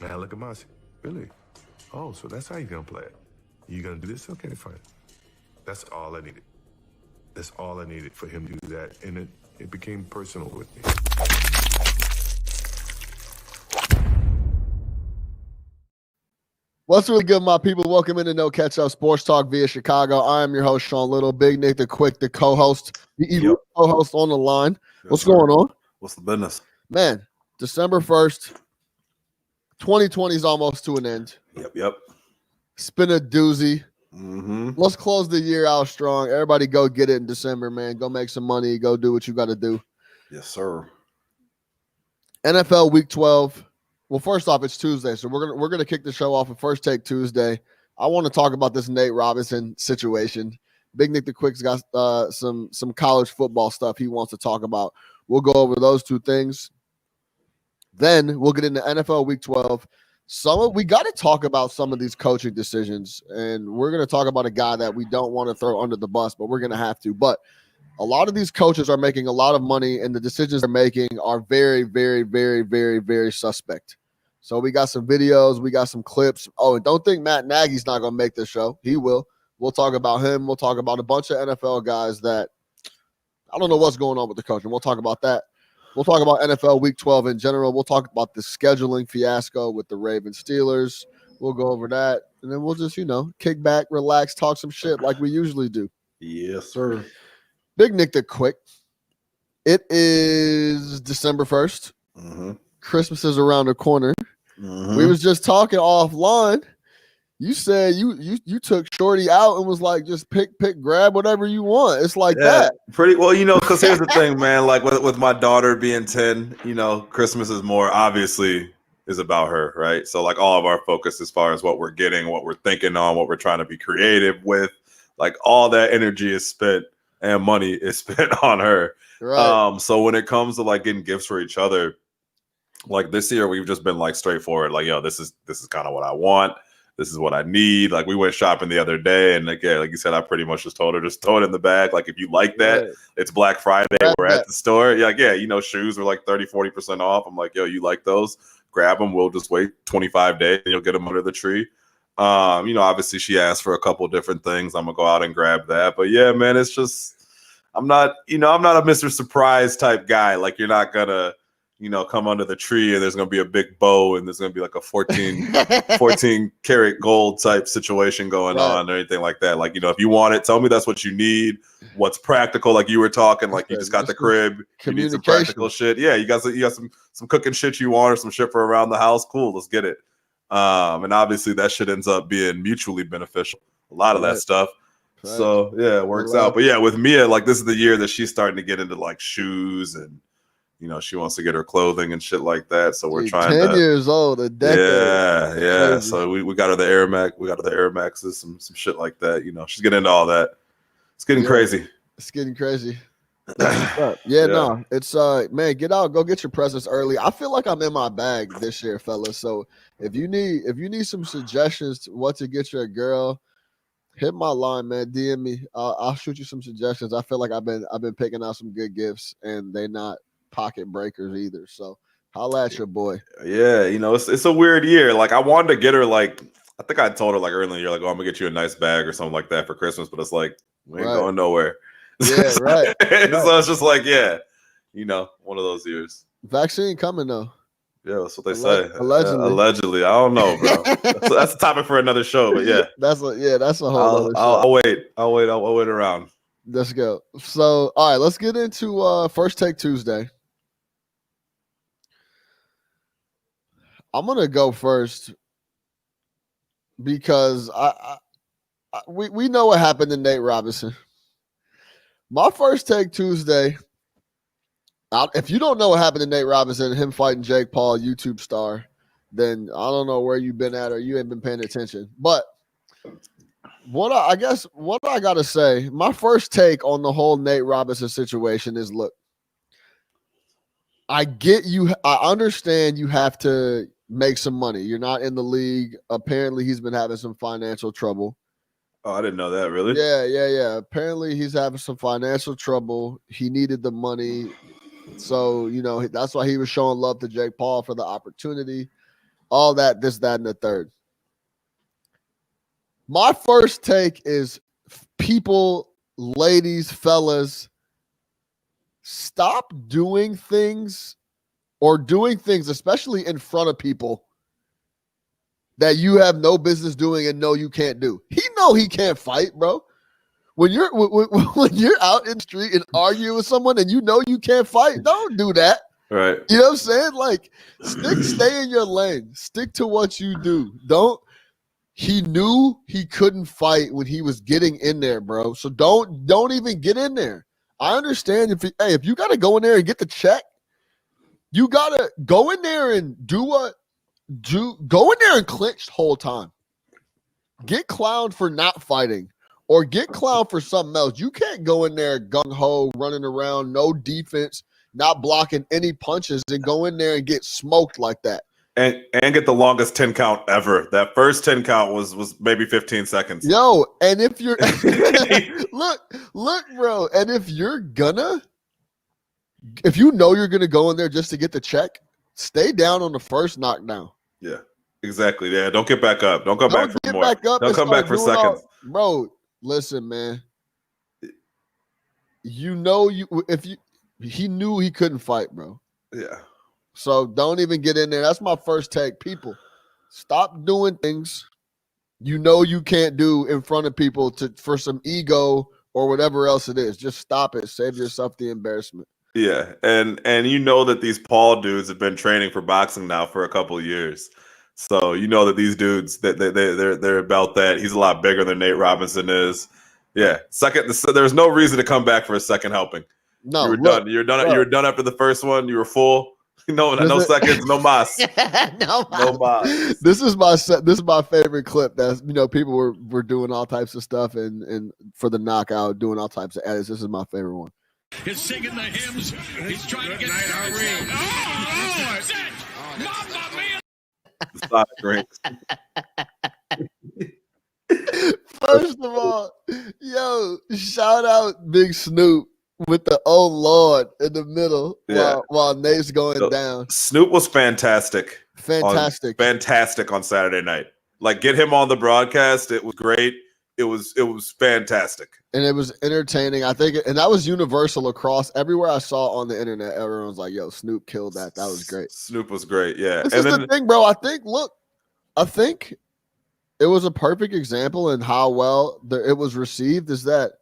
Now look at Mossy. Really? Oh, so that's how you're going to play it. You going to do this? Okay, fine. That's all I needed. That's all I needed for him to do that. And it became personal with me. What's really good, my people? Welcome into No Catch Up Sports Talk via Chicago. I am your host, Sean Little. Big Nick the Quick, the co-host, the elite co-host on the line. What's going on? What's the business? Man, December 1st, 2020 is almost to an end. Yep. It's been a doozy. Mm-hmm. Let's close the year out strong. Everybody go get it in December, man. Go make some money. Go do what you got to do. Yes, sir. NFL Week 12. Well, first off, it's Tuesday, so we're gonna kick the show off with First Take Tuesday. I want to talk about this Nate Robinson situation. Big Nick the Quick's got some college football stuff he wants to talk about. We'll go over those two things. Then we'll get into NFL Week 12. We got to talk about some of these coaching decisions, and we're going to talk about a guy that we don't want to throw under the bus, but we're going to have to. But a lot of these coaches are making a lot of money, and the decisions they're making are very, very, very, very, very suspect. So we got some videos. We got some clips. Oh, and don't think Matt Nagy's not going to make this show. He will. We'll talk about him. We'll talk about a bunch of NFL guys that I don't know what's going on with the coaching. We'll talk about that. We'll talk about NFL Week 12 in general. We'll talk about the scheduling fiasco with the Ravens Steelers. We'll go over that. And then we'll just, kick back, relax, talk some shit like we usually do. Yes, sir. Big Nick the Quick. It is December 1st. Mm-hmm. Christmas is around the corner. Mm-hmm. We was just talking offline. You said you took Shorty out and was like, just pick, grab whatever you want. It's like that. Pretty well, because here's the thing, man. Like with my daughter being 10, Christmas is more obviously is about her, right? So like all of our focus as far as what we're getting, what we're thinking on, what we're trying to be creative with, like all that energy is spent and money is spent on her. Right. So when it comes to like getting gifts for each other, like this year we've just been like straightforward, like, yo, this is kind of what I want. This is what I need. Like we went shopping the other day, and like you said, I pretty much just told her, just throw it in the bag. Like if you like that, right. It's Black Friday. We're at the store. Yeah, shoes were like 30, 40% off. I'm like, yo, you like those? Grab them. We'll just wait 25 days and you'll get them under the tree. Obviously she asked for a couple different things. I'm gonna go out and grab that. But yeah, man, it's just I'm not a Mr. Surprise type guy. Like you're not gonna come under the tree and there's going to be a big bow and there's going to be like a 14 karat gold type situation going on or anything like that. Like, if you want it, tell me that's what you need. What's practical? Like you were talking, like you just got the crib, you need some practical shit. Yeah. You got some cooking shit you want or some shit for around the house. Cool. Let's get it. And obviously that shit ends up being mutually beneficial. A lot of that stuff. Right. So yeah, it works out. But yeah, with Mia, like this is the year that she's starting to get into like shoes and, she wants to get her clothing and shit like that. So we're trying 10 years old, a decade. Yeah. Crazy. So we got her the Air Max. We got her the Air Maxes, some shit like that. She's getting into all that. It's getting crazy. It's getting crazy. No, it's man, get out, go get your presents early. I feel like I'm in my bag this year, fellas. So if you need some suggestions to what to get your girl, hit my line, man. DM me. I'll shoot you some suggestions. I feel like I've been picking out some good gifts, and they're not pocket breakers either. So holla at your boy. Yeah, it's a weird year. Like I wanted to get her, like I think I told her like earlier in the year, like, oh, I'm gonna get you a nice bag or something like that for Christmas, but it's like we ain't going nowhere. Yeah, right. So it's just like, one of those years. Vaccine coming though. Yeah, that's what they say. Allegedly. Allegedly. I don't know, bro. that's a topic for another show, but yeah. That's a whole other show. I'll wait. I'll wait around. Let's go. So all right, let's get into First Take Tuesday. I'm gonna go first because we know what happened to Nate Robinson. My First Take Tuesday. If you don't know what happened to Nate Robinson and him fighting Jake Paul, YouTube star, then I don't know where you've been at or you ain't been paying attention. But what I gotta say, my first take on the whole Nate Robinson situation is: look, I get you. I understand you have to make some money. You're not in the league. Apparently, he's been having some financial trouble. Oh, I didn't know that, really? Yeah. Apparently, he's having some financial trouble. He needed the money. So, that's why he was showing love to Jake Paul for the opportunity. all that, this, that, and the third. My first take is people, ladies, fellas, stop doing things or doing things, especially in front of people, that you have no business doing and know you can't do. He know he can't fight, bro. When you're out in the street and arguing with someone and you know you can't fight, don't do that. Right. You know what I'm saying? Like, stay in your lane. Stick to what you do. He knew he couldn't fight when he was getting in there, bro. So don't even get in there. I understand if you got to go in there and get the check, you got to go in there and go in there and clinch the whole time. Get clowned for not fighting or get clowned for something else. You can't go in there gung-ho, running around, no defense, not blocking any punches, and go in there and get smoked like that. And get the longest 10 count ever. That first 10 count was maybe 15 seconds. Yo, and if you're look, bro, and if you know you're gonna go in there just to get the check, stay down on the first knockdown. Yeah, exactly. Yeah, don't get back up. Don't come back for more. Don't come back for seconds. Bro, listen, man. He knew he couldn't fight, bro. Yeah. So don't even get in there. That's my first take. People, stop doing things you know you can't do in front of people for some ego or whatever else it is. Just stop it. Save yourself the embarrassment. Yeah, and you know that these Paul dudes have been training for boxing now for a couple of years. So you know that these dudes they're about that. He's a lot bigger than Nate Robinson is. Yeah. There's no reason to come back for a second helping. No, you were done. You're done. You were done after the first one. You were full. No seconds, no mas. No mas. This is my favorite clip. That's people were doing all types of stuff and for the knockout, doing all types of edits. This is my favorite one. He's singing the hymns. He's trying to get oh, Mamma mia! The sonic rings. First of all, yo, shout out Big Snoop with the "Oh Lord" in the middle while Nate's going down. Snoop was fantastic. Fantastic on Saturday night. Like, get him on the broadcast. It was great. It was fantastic. And it was entertaining. I think, and that was universal across everywhere I saw on the internet. Everyone was like, yo, Snoop killed that. That was great. Snoop was great, yeah. This is the thing, bro. I think it was a perfect example in how well it was received is that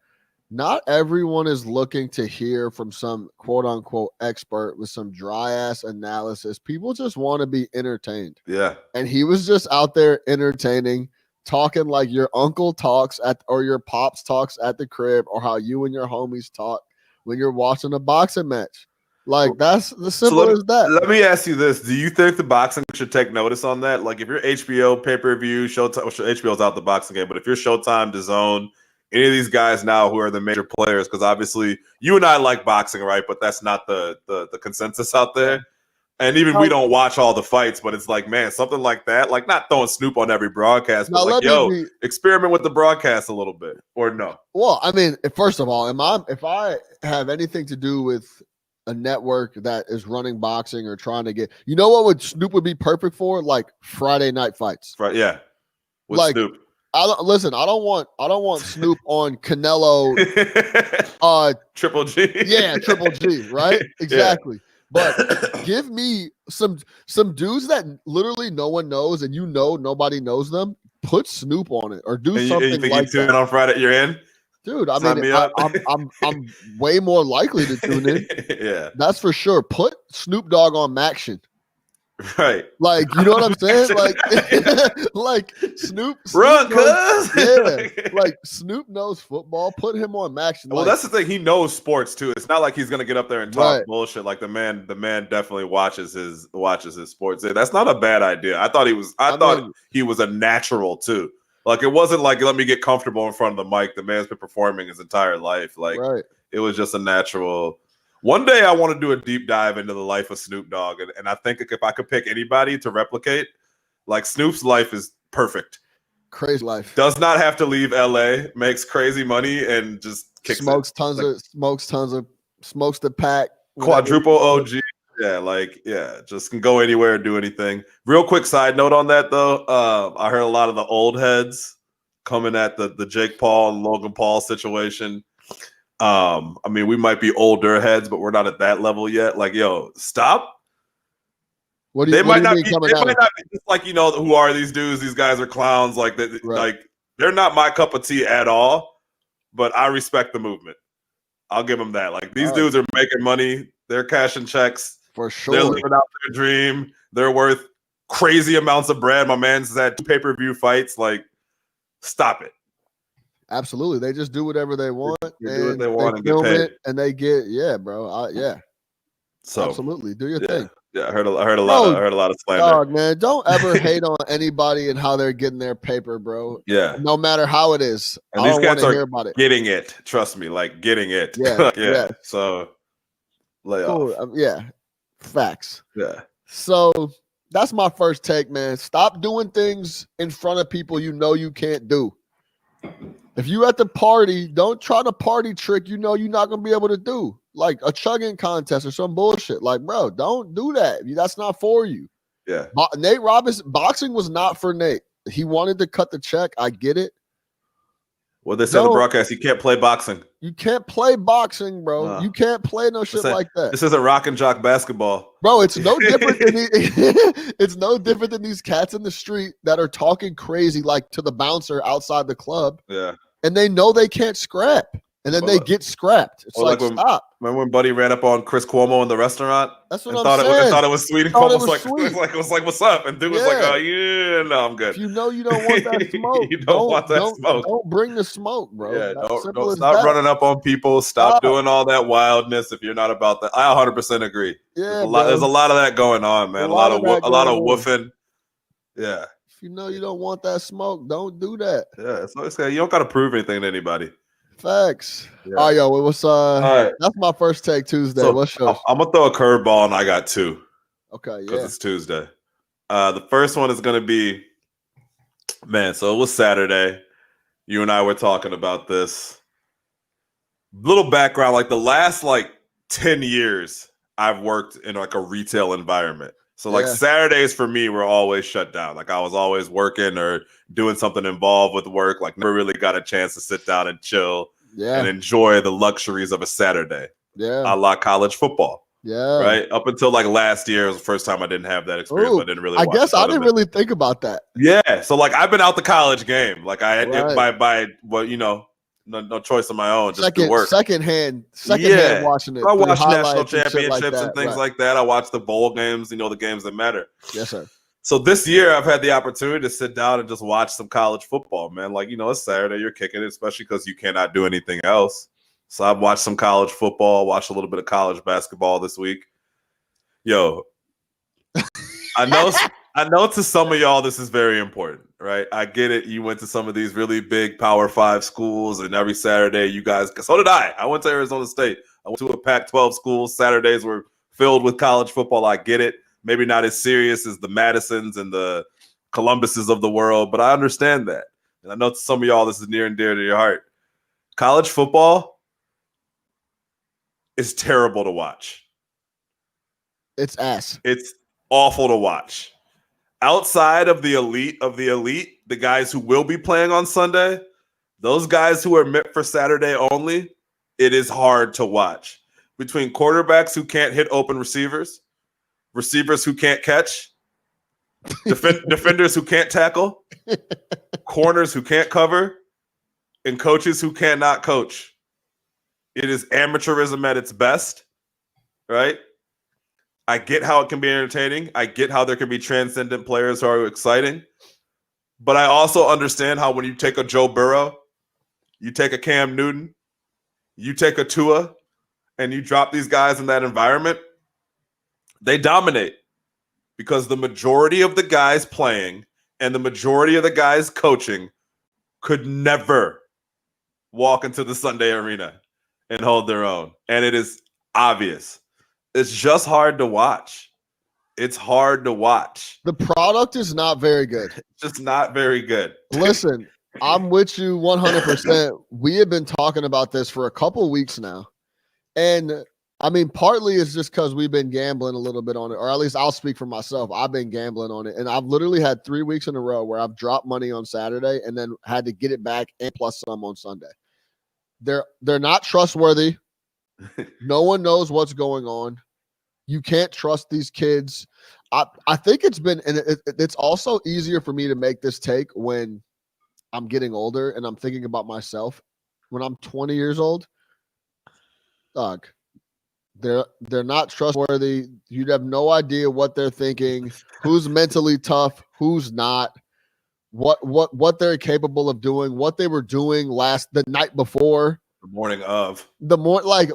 not everyone is looking to hear from some quote unquote expert with some dry ass analysis. People just want to be entertained. Yeah. And he was just out there entertaining, talking like your uncle talks or your pops talks at the crib, or how you and your homies talk when you're watching a boxing match. Like, that's the simple as that. Let me ask you this. Do you think the boxing should take notice on that? Like, if you're HBO, pay-per-view, Showtime, HBO's out the boxing game, but if you're Showtime, DAZN, any of these guys now who are the major players, because obviously you and I like boxing, right? But that's not the consensus out there. And even we don't watch all the fights, but it's like, man, something like that, like not throwing Snoop on every broadcast, but like, experiment with the broadcast a little bit, or no? Well, I mean, first of all, if I have anything to do with a network that is running boxing or trying to get, what Snoop would be perfect for? Like Friday night fights. Right? Yeah. With like Snoop. I don't want Snoop on Canelo. Triple G. Yeah, Triple G. Right? Exactly. Yeah. But give me some dudes that literally no one knows, and nobody knows them. Put Snoop on it, or do something you think like you tune that. In on Friday, you're in, dude. I mean, I'm way more likely to tune in. Yeah, that's for sure. Put Snoop Dogg on Maction. Right. Like, you know what I'm saying? Like Snoop run, cuz. Yeah. Like, Snoop knows football. Put him on Maction. Well, that's the thing. He knows sports too. It's not like he's gonna get up there and talk bullshit. Like, the man definitely watches his sports. That's not a bad idea. I thought he was a natural too. Like, it wasn't like, let me get comfortable in front of the mic. The man's been performing his entire life. Like, It was just a natural. One day I want to do a deep dive into the life of Snoop Dogg, and I think if I could pick anybody to replicate, like, Snoop's life is perfect. Crazy life. Does not have to leave LA, makes crazy money, and just kicks smokes the pack. Quadruple OG. Just can go anywhere and do anything. Real quick side note on that though, I heard a lot of the old heads coming at the Jake Paul and Logan Paul situation. I mean, we might be older heads, but we're not at that level yet. Like, yo, stop. They might not be just like, who are these dudes? These guys are clowns. Like that, right. Like they're not my cup of tea at all. But I respect the movement. I'll give them that. Like these dudes are making money. They're cashing checks. For sure. They're living out their dream. They're worth crazy amounts of bread. My man's had 2 pay-per-view fights. Like, stop it. Absolutely. They just do whatever they want. They do what they want and get paid. And they get, bro. So absolutely. Do your thing. Yeah, I heard a lot of slander. Dog, man, don't ever hate on anybody and how they're getting their paper, bro. Yeah. No matter how it is. And these cats are getting it. Trust me, like getting it. Yeah. So lay off. Yeah. Facts. Yeah. So that's my first take, man. Stop doing things in front of people you can't do. If you at the party, don't try to party trick you're not gonna be able to do. Like a chugging contest or some bullshit. Like, bro, don't do that. That's not for you. Yeah. Nate Robinson, boxing was not for Nate. He wanted to cut the check. I get it. Well, they said on the broadcast, you can't play boxing. You can't play boxing, bro. No. You can't play no shit like that. This isn't rock and jock basketball. Bro, it's no different than it's no different than these cats in the street that are talking crazy like to the bouncer outside the club. Yeah. And they know they can't scrap. And then they get scrapped. It's like stop. Remember when Buddy ran up on Chris Cuomo in the restaurant? That's what I'm saying. Thought it was sweet. And Cuomo was like, "What's up?" And dude was like, "Oh yeah, no, I'm good." If you know you don't want that smoke, you don't want that smoke. Don't bring the smoke, bro. Yeah, don't stop running up on people. Stop doing all that wildness if you're not about that. I 100% agree. Yeah, there's a lot of that going on, man. A lot of woofing. Yeah. If you know you don't want that smoke, don't do that. Yeah, so you don't got to prove anything to anybody. Facts. Yeah. All right, yo, what's all right. That's my first take Tuesday. So what's yours? I'm gonna throw a curveball, and I got 2. Okay, because it's Tuesday. The first one is gonna be, man. So it was Saturday. You and I were talking about this. Little background: like the last 10 years, I've worked in like a retail environment. So Saturdays for me were always shut down. Like I was always working or doing something involved with work. Like never really got a chance to sit down and chill and enjoy the luxuries of a Saturday. Yeah. A la college football. Yeah. Right. Up until last year was the first time I didn't have that experience. I didn't really I guess I didn't really think about that. Yeah. So I've been out the college game. Like I by no choice of my own, just to work. Secondhand watching it. I watch national championships and things like that. I watch the bowl games, the games that matter. Yes, sir. So this year I've had the opportunity to sit down and just watch some college football, man. It's Saturday, you're kicking it, especially because you cannot do anything else. So I've watched some college football, watched a little bit of college basketball this week. Yo, I know to some of y'all this is very important, right? I get it. You went to some of these really big Power 5 schools, and every Saturday you guys – so did I. I went to Arizona State. I went to a Pac-12 school. Saturdays were filled with college football. I get it. Maybe not as serious as the Madisons and the Columbuses of the world, but I understand that. And I know to some of y'all this is near and dear to your heart. College football is terrible to watch. It's ass. It's awful to watch. Outside of the elite, the guys who will be playing on Sunday, those guys who are meant for Saturday only, it is hard to watch. Between quarterbacks who can't hit open receivers who can't catch, defenders who can't tackle, corners who can't cover, and coaches who cannot coach. It is amateurism at its best, right? I get how it can be entertaining. I get how there can be transcendent players who are exciting. But I also understand how when you take a Joe Burrow, you take a Cam Newton, you take a Tua, and you drop these guys in that environment, they dominate. Because the majority of the guys playing and the majority of the guys coaching could never walk into the Sunday arena and hold their own. And it is obvious. It's just hard to watch. It's hard to watch. The product is not very good. It's just not very good. Listen, I'm with you 100%. We have been talking about this for a couple weeks now. And I mean, partly it's just because we've been gambling a little bit on it, or at least I'll speak for myself. I've been gambling on it, and I've literally had 3 weeks in a row where I've dropped money on Saturday and then had to get it back and plus some on Sunday. They're not trustworthy. No one knows what's going on. You can't trust these kids. I think it's been, and it's also easier for me to make this take when I'm getting older and I'm thinking about myself. When I'm 20 years old, dog, they're not trustworthy. You'd have no idea what they're thinking, who's mentally tough, who's not, what they're capable of doing, what they were doing the night before. The morning of.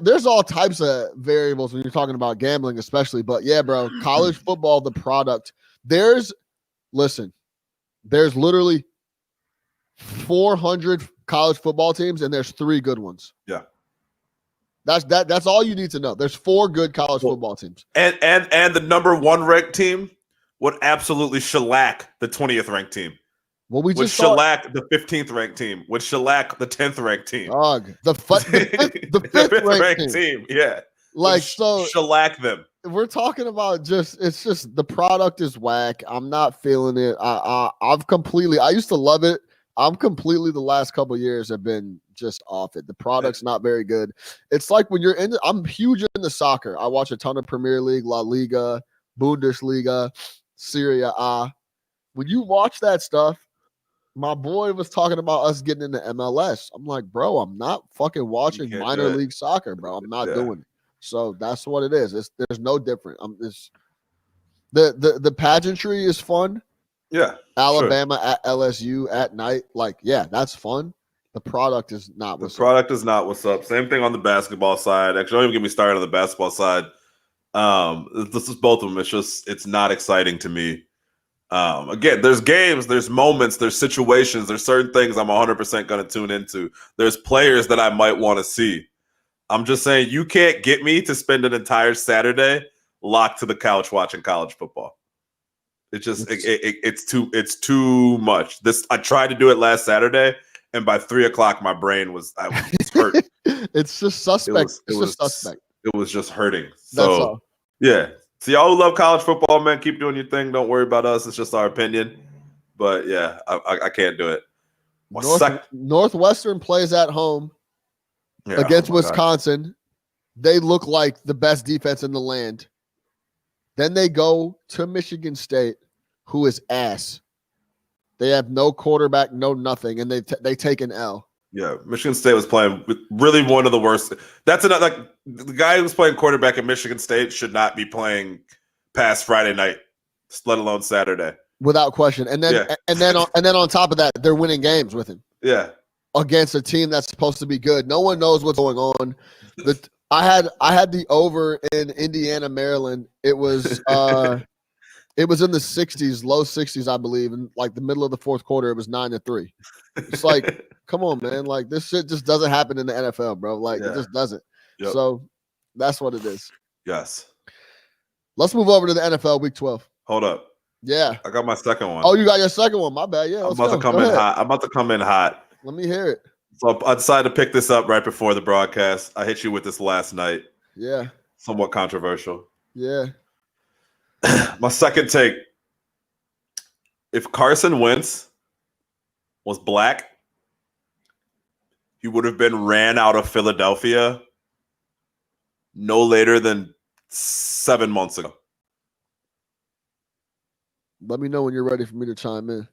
There's all types of variables when you're talking about gambling, especially. But yeah, bro, college football, the product. There's literally 400 college football teams, and there's 3 good ones. Yeah. That's all you need to know. There's 4 good college football teams. And the number 1 ranked team would absolutely shellac the 20th ranked team. Well, we would just shellac the 15th ranked team. Would shellac the 10th ranked team. Dog, the fifth ranked team. Yeah. So shellac them. We're talking about it's just the product is whack. I'm not feeling it. I used to love it. I'm completely the last couple of years have been just off it. The product's not very good. It's like when I'm huge into soccer. I watch a ton of Premier League, La Liga, Bundesliga, Serie A. When you watch that stuff, my boy was talking about us getting into MLS. I'm like, bro, I'm not fucking watching minor league soccer, bro. I'm not doing it. So that's what it is. There's no different. The pageantry is fun. Yeah. Alabama at LSU at night. That's fun. The product is not what's up. The product is not what's up. Same thing on the basketball side. Actually, don't even get me started on the basketball side. This is both of them. It's not exciting to me. Again, there's games, there's moments, there's situations, there's certain things I'm 100% going to tune into. There's players that I might want to see. I'm just saying you can't get me to spend an entire Saturday locked to the couch watching college football. It's too much. I tried to do it last Saturday, and by 3:00, my brain was hurt. It's just suspect. Suspect. It was just hurting. That's all. Yeah. So y'all who love college football, man, keep doing your thing. Don't worry about us. It's just our opinion. But yeah, I can't do it. Northwestern plays at home against Wisconsin. God. They look like the best defense in the land. Then they go to Michigan State, who is ass. They have no quarterback, no nothing, and they take an L. Yeah, Michigan State was playing with really one of the worst. That's another the guy who's playing quarterback at Michigan State should not be playing past Friday night, let alone Saturday. Without question. And then on top of that, they're winning games with him. Yeah. Against a team that's supposed to be good. No one knows what's going on. I had the over in Indiana, Maryland. It was it was in the 60s, low 60s, I believe. And like the middle of the fourth quarter, it was 9-3. It's like, come on, man. Like this shit just doesn't happen in the NFL, bro. Like it just doesn't. Yep. So that's what it is. Yes. Let's move over to the NFL Week 12. Hold up. Yeah. I got my second one. Oh, you got your second one. My bad. Yeah. I'm about to come in hot. Let me hear it. So I decided to pick this up right before the broadcast. I hit you with this last night. Yeah. Somewhat controversial. Yeah. My second take. If Carson Wentz was black, he would have been ran out of Philadelphia no later than 7 months ago. Let me know when you're ready for me to chime in.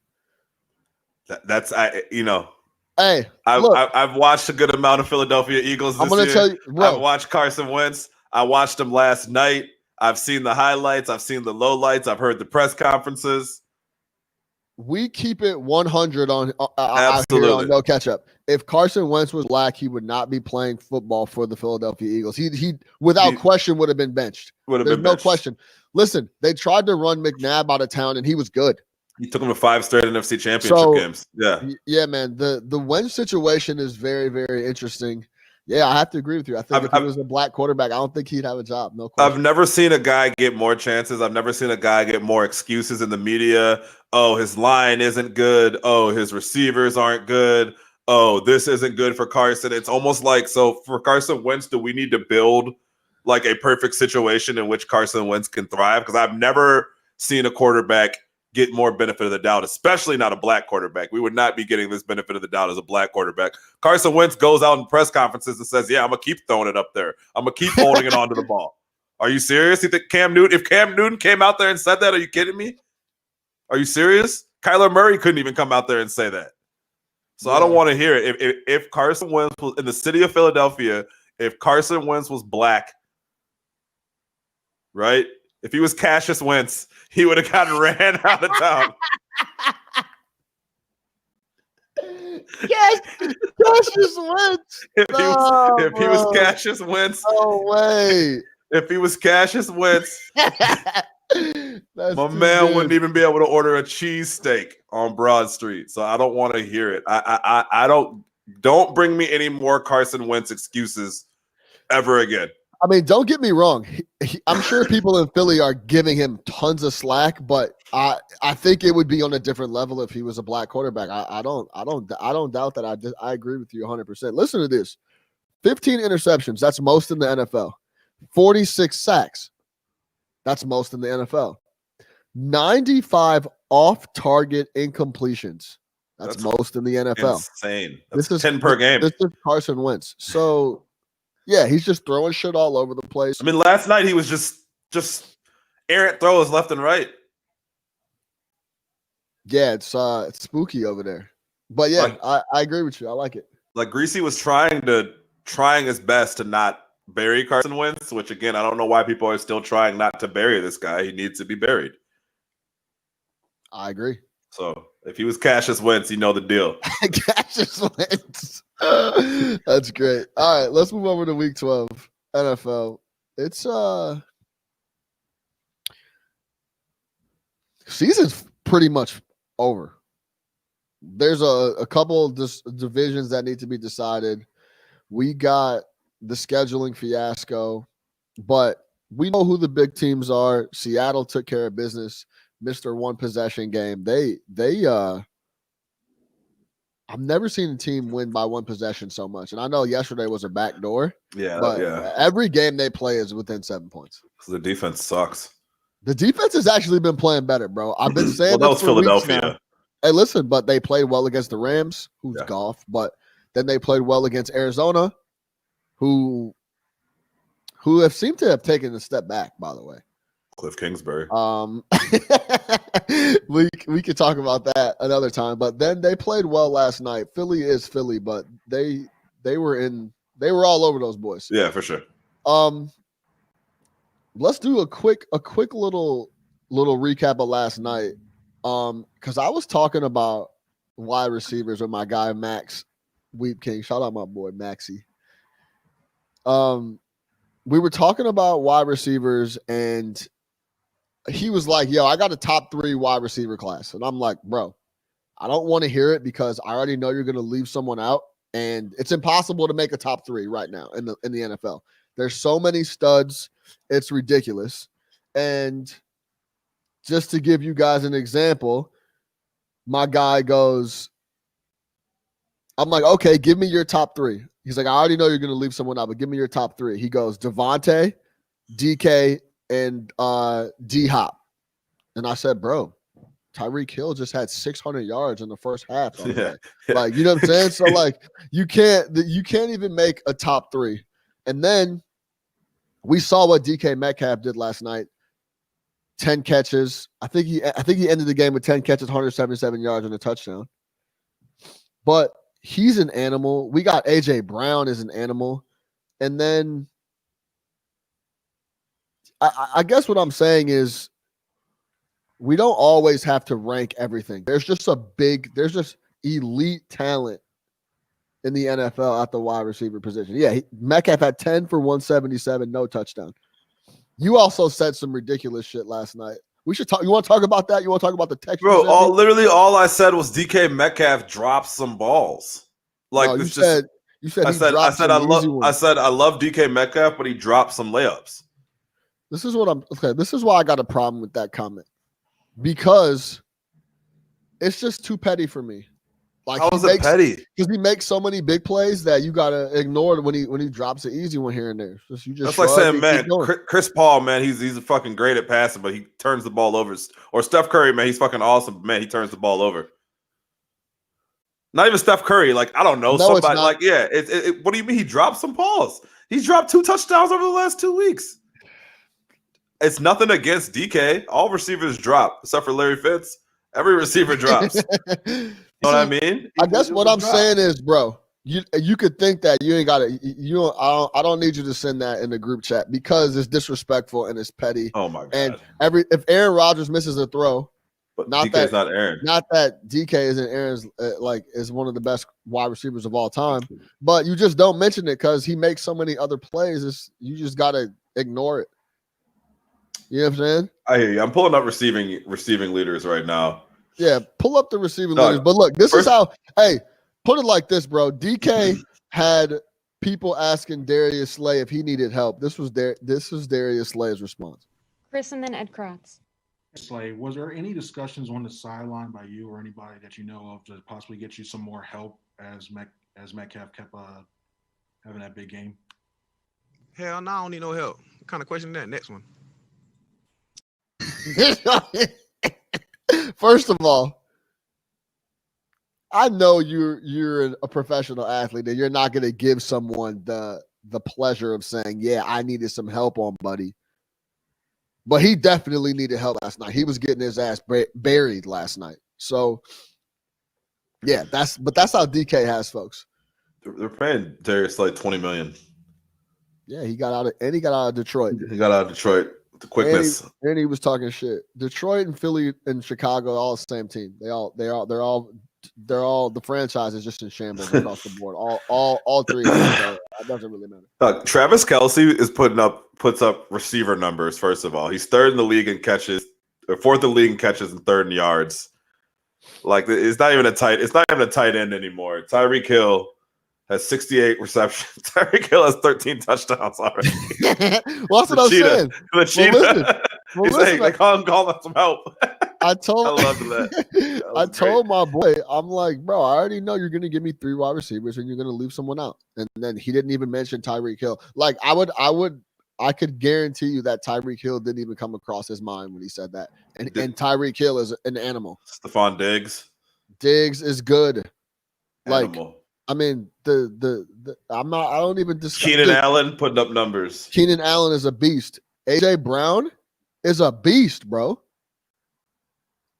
Hey, I've watched a good amount of Philadelphia Eagles this year. Tell you, I've watched Carson Wentz. I watched him last night. I've seen the highlights. I've seen the lowlights. I've heard the press conferences. We keep it 100 on Absolutely. On No Catch Up. If Carson Wentz was black, he would not be playing football for the Philadelphia Eagles. He without question would have been benched. There's no question. Listen, they tried to run McNabb out of town, and he was good. He took him to 5 straight NFC Championship games. Yeah, man. The Wentz situation is very, very interesting. Yeah, I have to agree with you. I think if he was a black quarterback, I don't think he'd have a job. No question. I've never seen a guy get more chances. I've never seen a guy get more excuses in the media. Oh, his line isn't good. Oh, his receivers aren't good. Oh, this isn't good for Carson. It's almost like, so for Carson Wentz, do we need to build like a perfect situation in which Carson Wentz can thrive, because I've never seen a quarterback get more benefit of the doubt, especially not a black quarterback. We would not be getting this benefit of the doubt as a black quarterback. Carson Wentz goes out in press conferences and says, yeah, I'm going to keep throwing it up there. I'm going to keep holding it onto the ball. Are you serious? You think if Cam Newton came out there and said that, are you kidding me? Are you serious? Kyler Murray couldn't even come out there and say that. So I don't want to hear it. If Carson Wentz was in the city of Philadelphia, if Carson Wentz was black, right? If he was Cassius Wentz, he would have gotten ran out of town. Cassius Wentz. If he was Cassius Wentz. No way. If he was Cassius Wentz, my man wouldn't even be able to order a cheesesteak on Broad Street. So I don't want to hear it. I don't bring me any more Carson Wentz excuses ever again. I mean, don't get me wrong. I'm sure people in Philly are giving him tons of slack, but I think it would be on a different level if he was a black quarterback. I don't doubt that. I agree with you 100%. Listen to this: 15 interceptions. That's most in the NFL. 46 sacks. That's most in the NFL. 95 off-target incompletions. That's most in the NFL. Insane. This is 10 per game. This is Carson Wentz. So, yeah, he's just throwing shit all over the place. I mean, last night he was just errant throws left and right. Yeah, it's spooky over there. But yeah, I agree with you. I like it. Like Greasy was trying his best to not bury Carson Wentz, which again, I don't know why people are still trying not to bury this guy. He needs to be buried. I agree. So if he was Cassius Wentz, you know the deal. Cassius Wentz. That's great. All right, let's move over to Week 12 NFL. It's season's pretty much over. There's a couple divisions that need to be decided. We got the scheduling fiasco, but we know who the big teams are. Seattle took care of business. Mr. One Possession game. I've never seen a team win by one possession so much. And I know yesterday was a backdoor. Yeah, but every game they play is within 7 points. The defense sucks. The defense has actually been playing better, bro. I've been saying well, that was Philadelphia. Hey, listen, but they played well against the Rams, who's golf, but then they played well against Arizona, who have seemed to have taken a step back, by the way. Cliff Kingsbury. We could talk about that another time, but then they played well last night. Philly is Philly, but they were all over those boys. Yeah, for sure. Let's do a quick little recap of last night. Because I was talking about wide receivers with my guy Max Weep King. Shout out my boy Maxie. We were talking about wide receivers, and he was like, yo, I got a top 3 wide receiver class. And I'm like, bro, I don't want to hear it because I already know you're going to leave someone out. And it's impossible to make a top 3 right now in the NFL. There's so many studs. It's ridiculous. And just to give you guys an example, my guy goes, I'm like, okay, give me your top 3. He's like, I already know you're going to leave someone out, but give me your top 3. He goes, Devontae, DK, and D-Hop. And I said, bro, Tyreek Hill just had 600 yards in the first half. Like, you know what I'm saying? So, like, you can't even make a top 3. And then we saw what DK Metcalf did last night. 10 catches. I think he ended the game with 10 catches, 177 yards, and a touchdown. But he's an animal. We got AJ Brown as an animal. And then I guess what I'm saying is we don't always have to rank everything. There's just elite talent in the NFL at the wide receiver position. Yeah, Metcalf had 10 for 177, no touchdown. You also said some ridiculous shit last night. We should talk. You want to talk about that? You want to talk about the Texans? Bro, literally all I said was DK Metcalf dropped some balls. Like no, I said I love DK Metcalf, but he dropped some layups. This is why I got a problem with that comment. Because it's just too petty for me. Like How is it petty? Because he makes so many big plays that you gotta ignore it when he drops an easy one here and there. That's like saying, man, Chris Paul, man, he's fucking great at passing, but he turns the ball over. Or Steph Curry, man, he's fucking awesome, but man, he turns the ball over. Not even Steph Curry. Like, I don't know. Somebody like, yeah. What do you mean he dropped some balls? He's dropped 2 touchdowns over the last 2 weeks. It's nothing against DK. All receivers drop, except for Larry Fitz. Every receiver drops. You know what I mean? I guess what I'm saying is, bro, you could think that you ain't got to. I don't need you to send that in the group chat because it's disrespectful and it's petty. Oh my god! And if Aaron Rodgers misses a throw, but DK's not Aaron. Not that DK isn't Aaron's is one of the best wide receivers of all time, but you just don't mention it because he makes so many other plays. You just got to ignore it. You know what I'm saying? I hear you. I'm pulling up receiving leaders right now. Yeah, pull up the receiving leaders. But look, this is how. Hey, put it like this, bro. DK had people asking Darius Slay if he needed help. This was Darius Slay's response. Chris and then Ed Kratz. Slay, was there any discussions on the sideline by you or anybody that you know of to possibly get you some more help as Metcalf kept having that big game? Hell no, I don't need no help. What kind of question is that? Next one. First of all, I know you're a professional athlete and you're not going to give someone the pleasure of saying, yeah, I needed some help on buddy. But he definitely needed help last night. He was getting his ass buried last night. So, yeah, that's how DK has folks. They're paying Darius like $20 million. Yeah, he got out of Detroit. He got out of Detroit with the quickness. And he was talking shit. Detroit and Philly and Chicago, all the same team. They're all the franchise is just in shambles across the board. All three. So it doesn't really matter. Travis Kelce puts up receiver numbers. First of all, he's third in the league in catches, or fourth in the league in catches, and third in yards. Like it's not even a tight end anymore. Tyreek Hill has 68 receptions. Tyreek Hill has 13 touchdowns already. Well, that's what I'm saying. The cheetah. He's saying, they call him some help. I love that. I told my boy, I'm like, bro, I already know you're going to give me 3 wide receivers and you're going to leave someone out. And then he didn't even mention Tyreek Hill. Like I could guarantee you that Tyreek Hill didn't even come across his mind when he said that. And Tyreek Hill is an animal. Stephon Diggs. Diggs is good. Animal. Like, I mean, I don't even discuss. Keenan Allen putting up numbers. Keenan Allen is a beast. AJ Brown is a beast, bro.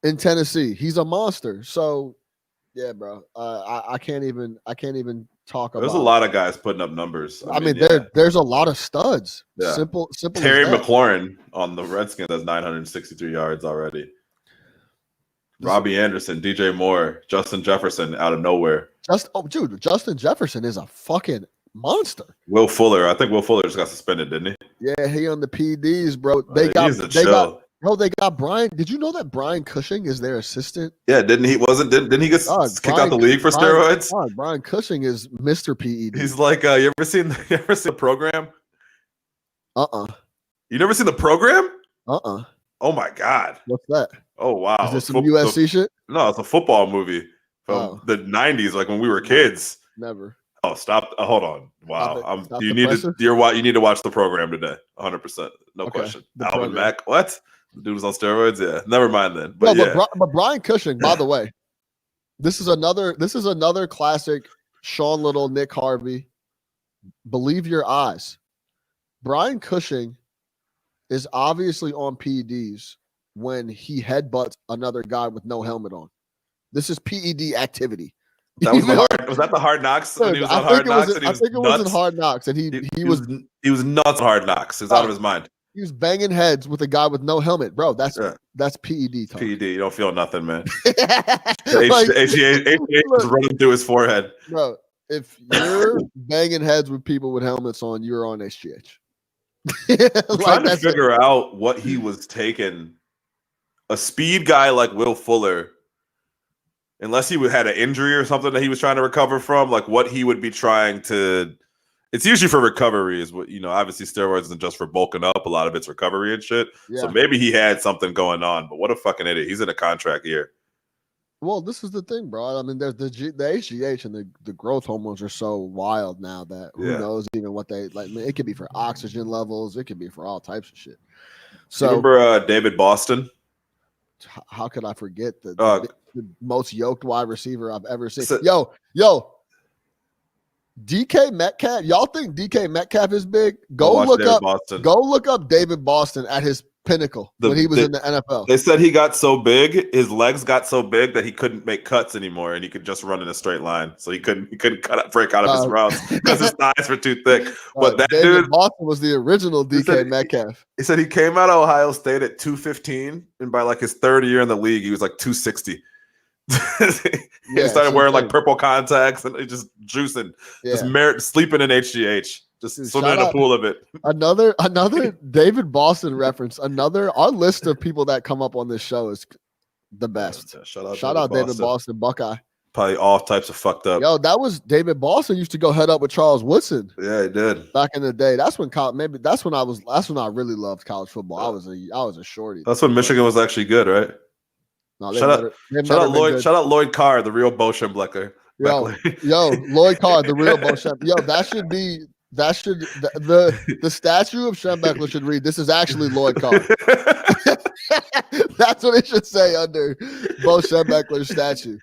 In Tennessee, he's a monster. So, yeah, bro. I can't even talk about. There's a lot of guys putting up numbers. I mean there's a lot of studs. Yeah. Simple. Terry McLaurin on the Redskins has 963 yards already. Robbie Anderson, DJ Moore, Justin Jefferson out of nowhere. Justin Jefferson is a fucking monster. Will Fuller, I think Will Fuller just got suspended, didn't he? Yeah, he on the PDs, bro. They got Brian. Did you know that Brian Cushing is their assistant? Yeah, didn't he get kicked out the league for steroids? Brian Cushing is Mr. PED. He's like, you ever seen the program? You never seen the program? Oh my god. What's that? Oh wow. Is this some USC shit? No, it's a football movie from the 90s, like when we were kids. Never. Oh, stop. Hold on. Wow. You need to watch the program today. 100%. No question. Alvin Mack. What? The dude was on steroids? Yeah. Never mind then. But but Brian Cushing, by the way, this is another classic Sean Little, Nick Harvey. Believe your eyes. Brian Cushing is obviously on PEDs when he headbutts another guy with no helmet on. This is PED activity. Was that the Hard Knocks? When he was on Hard Knocks? I think it was in Hard Knocks, and he was nuts on Hard Knocks. He was out of his mind. He was banging heads with a guy with no helmet, bro. That's PED talk. PED, you don't feel nothing, man. HGH was running through his forehead, bro. If you're banging heads with people with helmets on, you're on HGH. I'm trying to figure out what he was taking. A speed guy like Will Fuller, unless he had an injury or something that he was trying to recover from, like what he would be trying to. It's usually for recovery, is what obviously steroids isn't just for bulking up. A lot of it's recovery and shit. Yeah. So maybe he had something going on, but what a fucking idiot. He's in a contract year. Well, this is the thing, bro. I mean, there's the HGH and the growth hormones are so wild now that who knows even what they like. I mean, it could be for oxygen levels. It could be for all types of shit. So remember David Boston? How could I forget the most yoked wide receiver I've ever seen? Yo, DK Metcalf. Y'all think DK Metcalf is big? Go look up David Boston at his pinnacle when he was in the NFL. They said he got so big, his legs got so big that he couldn't make cuts anymore, and he could just run in a straight line. So he couldn't break out of his routes because his thighs were too thick. But that David dude Boston was the original DK Metcalf. He said he came out of Ohio State at 215, and by like his third year in the league, he was like 260. He started wearing like purple contacts and just juicing, just sleeping in HGH. Just swimming in a pool of it. Another David Boston reference. Our list of people that come up on this show is the best. Shout out David Boston, Buckeye. Probably all types of fucked up. Yo, that was David Boston used to go head up with Charles Woodson. Yeah, he did. Back in the day. That's when that's when I really loved college football. I was a shorty. That's when Michigan was actually good, right? No, shout out Lloyd Carr, the real Bo Schembechler. Yo, Lloyd Carr, the real Bo Schembechler. Yo, the statue of Schembechler should read, "This is actually Lloyd Carr." That's what it should say under Bo Schembechler's statue.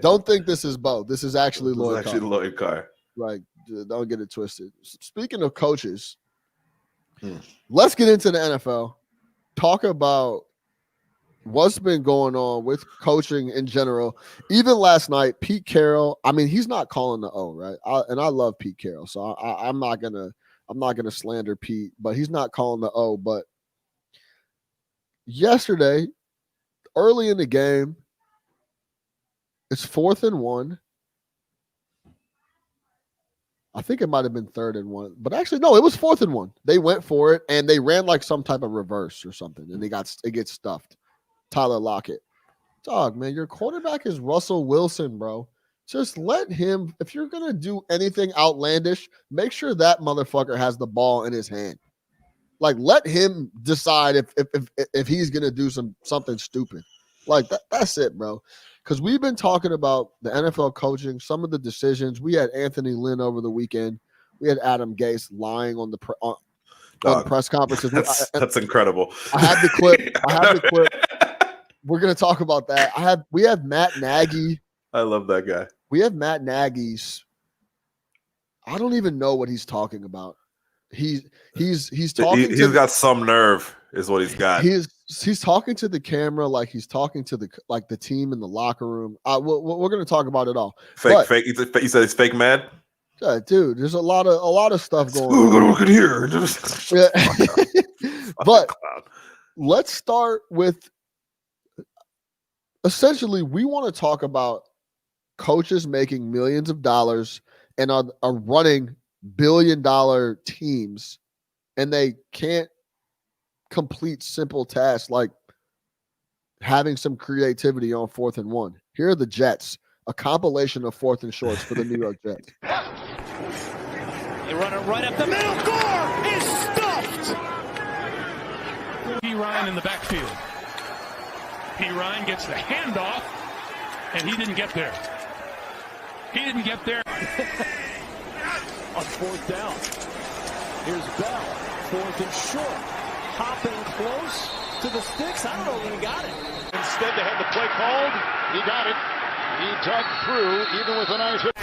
Don't think this is Bo. This is actually Lloyd Carr. Like, don't get it twisted. Speaking of coaches, let's get into the NFL. Talk about what's been going on with coaching in general. Even last night, Pete Carroll. I mean, he's not calling the O, right? I love Pete Carroll, so I'm not gonna slander Pete, but he's not calling the O. But yesterday, early in the game, it's 4th and 1. I think it might have been 3rd and 1, but actually no, it was 4th and 1. They went for it and they ran like some type of reverse or something, and it gets stuffed. Tyler Lockett. Dog, man, your quarterback is Russell Wilson, bro. Just let him, if you're going to do anything outlandish, make sure that motherfucker has the ball in his hand. Like, let him decide if he's going to do something stupid. Like, that's it, bro. Because we've been talking about the NFL coaching, some of the decisions. We had Anthony Lynn over the weekend. We had Adam Gase lying on the press conferences. That's incredible. I have the clip. We're going to talk about that. We have Matt Nagy. I love that guy. We have Matt Nagy's. I don't even know what he's talking about. He's talking. He's got some nerve, is what he's got. He's talking to the camera like he's talking to the team in the locker room. We're going to talk about it all. Fake. He said he's fake mad. Yeah, dude. There's a lot of stuff going on. We're going to look at here. Yeah. But let's start with. Essentially, we want to talk about coaches making millions of dollars and are running billion-dollar teams, and they can't complete simple tasks like having some creativity on 4th and 1. Here are the Jets, a compilation of 4th and shorts for the New York Jets. They run it right up the middle. Gore is stuffed. P. Ryan in the backfield. P. Ryan gets the handoff, and he didn't get there. On 4th down. Here's Bell. 4th and short. Hopping close to the sticks. I don't know if he got it. Instead, they had the play called. He got it. He dug through, even with a nice hit.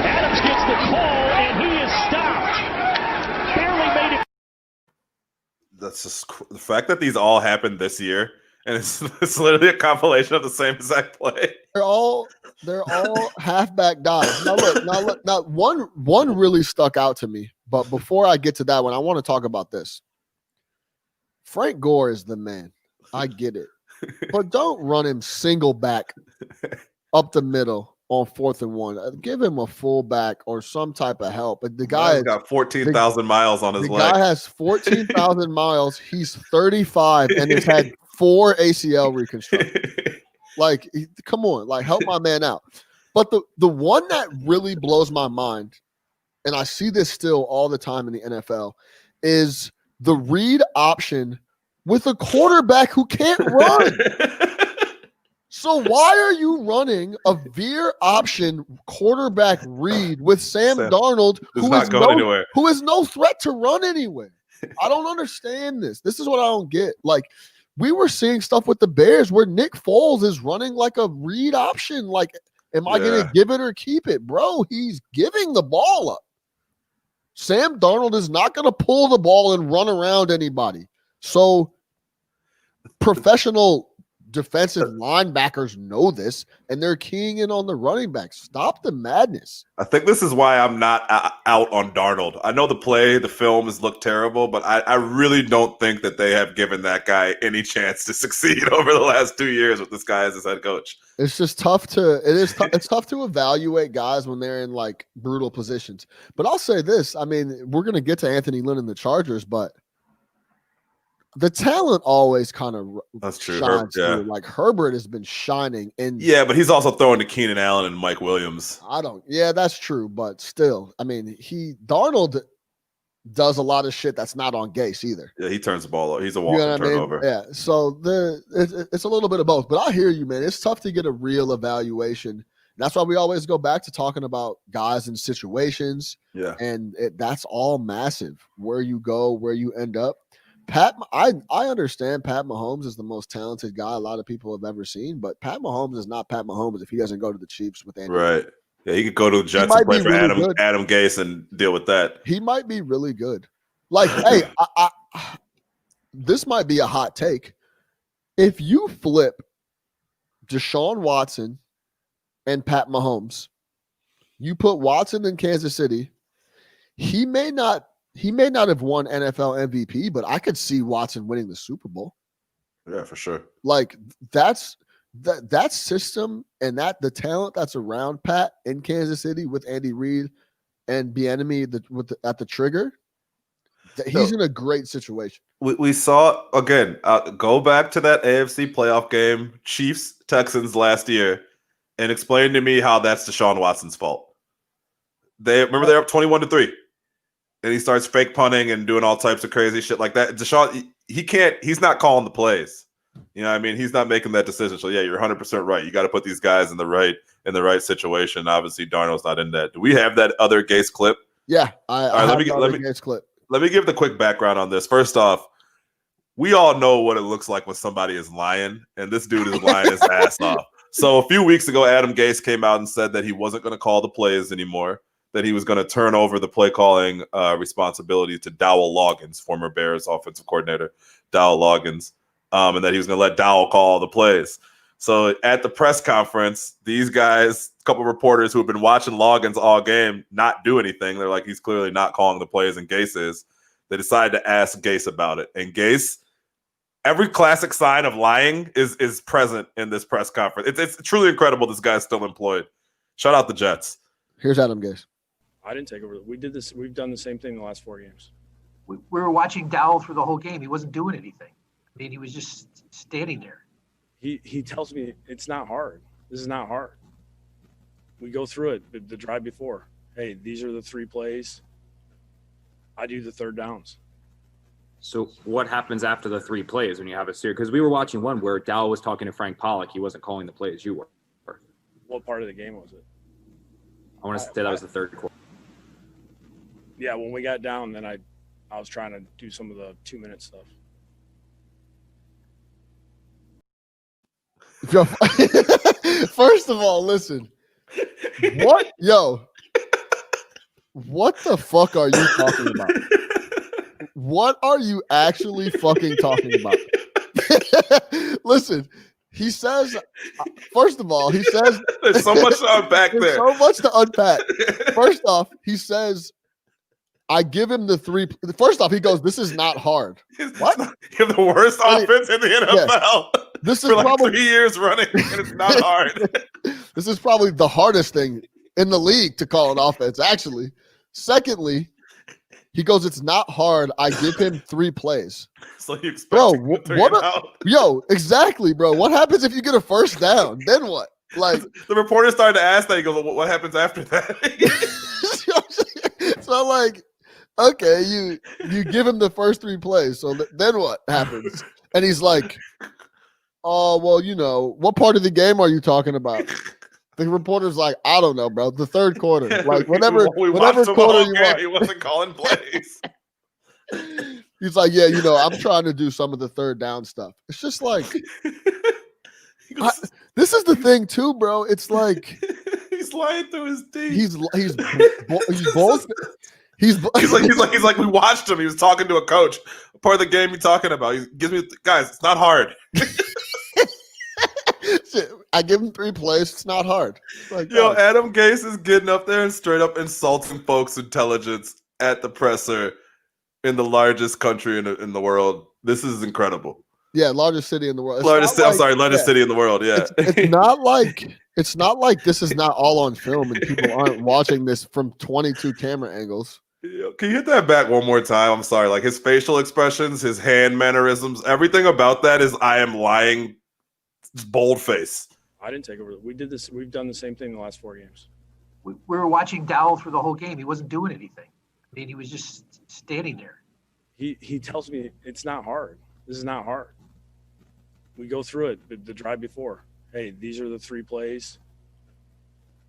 Adams gets the call, and he is stopped. Barely made it. That's just the fact that these all happened this year. And it's literally a compilation of the same exact play. They're all halfback dives. Now one really stuck out to me. But before I get to that one, I want to talk about this. Frank Gore is the man. I get it. But don't run him single back up the middle on 4th and 1. Give him a fullback or some type of help. But the guy has got 14,000 miles on his leg. The guy has 14,000 miles. He's 35 and has had 4 ACL reconstructions. Like, come on, like, help my man out. But the one that really blows my mind, and I see this still all the time in the NFL, is the read option with a quarterback who can't run. So why are you running a veer option quarterback read with Sam Darnold, who is no threat to run anywhere? I don't understand this. This is what I don't get. Like, we were seeing stuff with the Bears where Nick Foles is running like a read option. Like, am I going to give it or keep it? Bro, he's giving the ball up. Sam Darnold is not going to pull the ball and run around anybody. So professional defensive linebackers know this, and they're keying in on the running back. Stop the madness. I think this is why I'm not out on Darnold. I know the film has looked terrible, but I really don't think that they have given that guy any chance to succeed over the last 2 years with this guy as his head coach. It's just tough it's tough to evaluate guys when they're in like brutal positions. But I'll say this, I mean, we're going to get to Anthony Lynn and the Chargers, but the talent always kind of shines through. Like Herbert has been shining. But he's also throwing to Keenan Allen and Mike Williams. That's true. But still, I mean, Darnold does a lot of shit that's not on Gase either. Yeah, he turns the ball over. He's a walking turnover. Yeah, so it's a little bit of both. But I hear you, man. It's tough to get a real evaluation. That's why we always go back to talking about guys and situations. Yeah. And that's all massive. Where you go, where you end up. I understand Pat Mahomes is the most talented guy a lot of people have ever seen, but Pat Mahomes is not Pat Mahomes if he doesn't go to the Chiefs with Andy. Right. Yeah, he could go to the Jets and play for really Adam Gase and deal with that. He might be really good. Like, hey, this might be a hot take. If you flip Deshaun Watson and Pat Mahomes, you put Watson in Kansas City, he may not have won NFL MVP, but I could see Watson winning the Super Bowl. Yeah, for sure. Like that system and the talent that's around Pat in Kansas City with Andy Reid and Bieniemy at the trigger, he's in a great situation. We saw again. Go back to that AFC playoff game, Chiefs Texans last year, and explain to me how that's Deshaun Watson's fault. They're up 21-3. And he starts fake punting and doing all types of crazy shit like that. Deshaun, he's not calling the plays. You know what I mean? He's not making that decision. So, yeah, you're 100% right. You got to put these guys in the right situation. Obviously, Darnold's not in that. Do we have that other Gase clip? Yeah. Let me Gase clip. Let me give the quick background on this. First off, we all know what it looks like when somebody is lying, and this dude is lying his ass off. So a few weeks ago, Adam Gase came out and said that he wasn't going to call the plays anymore, that he was going to turn over the play calling responsibility to Dowell Loggins, former Bears offensive coordinator, Dowell Loggins, and that he was going to let Dowell call the plays. So at the press conference, these guys, a couple of reporters who have been watching Loggins all game, not do anything. They're like, he's clearly not calling the plays, and Gase is. They decided to ask Gase about it. And Gase, every classic sign of lying is present in this press conference. It's truly incredible this guy's still employed. Shout out the Jets. Here's Adam Gase. I didn't take over. We did this. We've done the same thing in the last 4 games. We were watching Dowell through the whole game. He wasn't doing anything. I mean, he was just standing there. He tells me it's not hard. This is not hard. We go through it the drive before. Hey, these are the 3 plays. I do the third downs. So what happens after the 3 plays when you have a series? Because we were watching one where Dowell was talking to Frank Pollock. He wasn't calling the plays. You were. What part of the game was it? I want to say that was the third quarter. Yeah, when we got down, then I was trying to do some of the 2-minute stuff. First of all, listen. What the fuck are you talking about? What are you actually fucking talking about? Listen, he says, first of all, there's so much to unpack there. So much to unpack. First off, he says, I give him the 3. First off, he goes, this is not hard. What? You have the worst offense in the NFL. Yeah. This is for like probably 3 years running, and it's not hard. This is probably the hardest thing in the league to call an offense, actually. Secondly, he goes, it's not hard. I give him 3 plays. So you expect exactly, bro. What happens if you get a first down? Then what? Like the reporter started to ask that. He goes, what happens after that? So like, okay, you give him the first 3 plays. So then what happens? And he's like, Oh, well, what part of the game are you talking about? The reporter's like, I don't know, bro. The third quarter. Like, whatever quarter you want. He wasn't calling plays. He's like, yeah, I'm trying to do some of the third down stuff. It's just like, this is the thing too, bro. It's like he's lying through his teeth. He's both. He's like we watched him. He was talking to a coach. What part of the game you talking about? He gives me guys. It's not hard. I give him 3 plays. It's not hard. Like, Adam Gase is getting up there and straight up insulting folks' intelligence at the presser in the largest country in the world. This is incredible. Yeah, largest city in the world. Largest city in the world. Yeah, it's not like this is not all on film and people aren't watching this from 22 camera angles. Can you hit that back one more time? I'm sorry. Like his facial expressions, his hand mannerisms, everything about that is I am lying. Bold face. I didn't take over. We did this. We've done the same thing in the last 4 games. We were watching Dowell through the whole game. He wasn't doing anything. I mean, he was just standing there. He tells me it's not hard. This is not hard. We go through it the drive before. Hey, these are the 3 plays.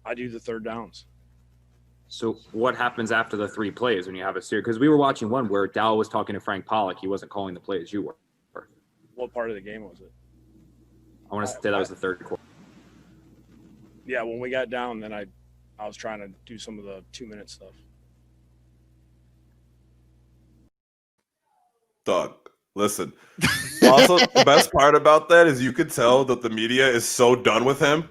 I do the third downs. So what happens after the 3 plays when you have a series? Because we were watching one where Dowell was talking to Frank Pollock. He wasn't calling the plays. You were. What part of the game was it? I want to say that was the third quarter. Yeah, when we got down, then I was trying to do some of the 2-minute stuff. Doug, listen. Also, the best part about that is you could tell that the media is so done with him.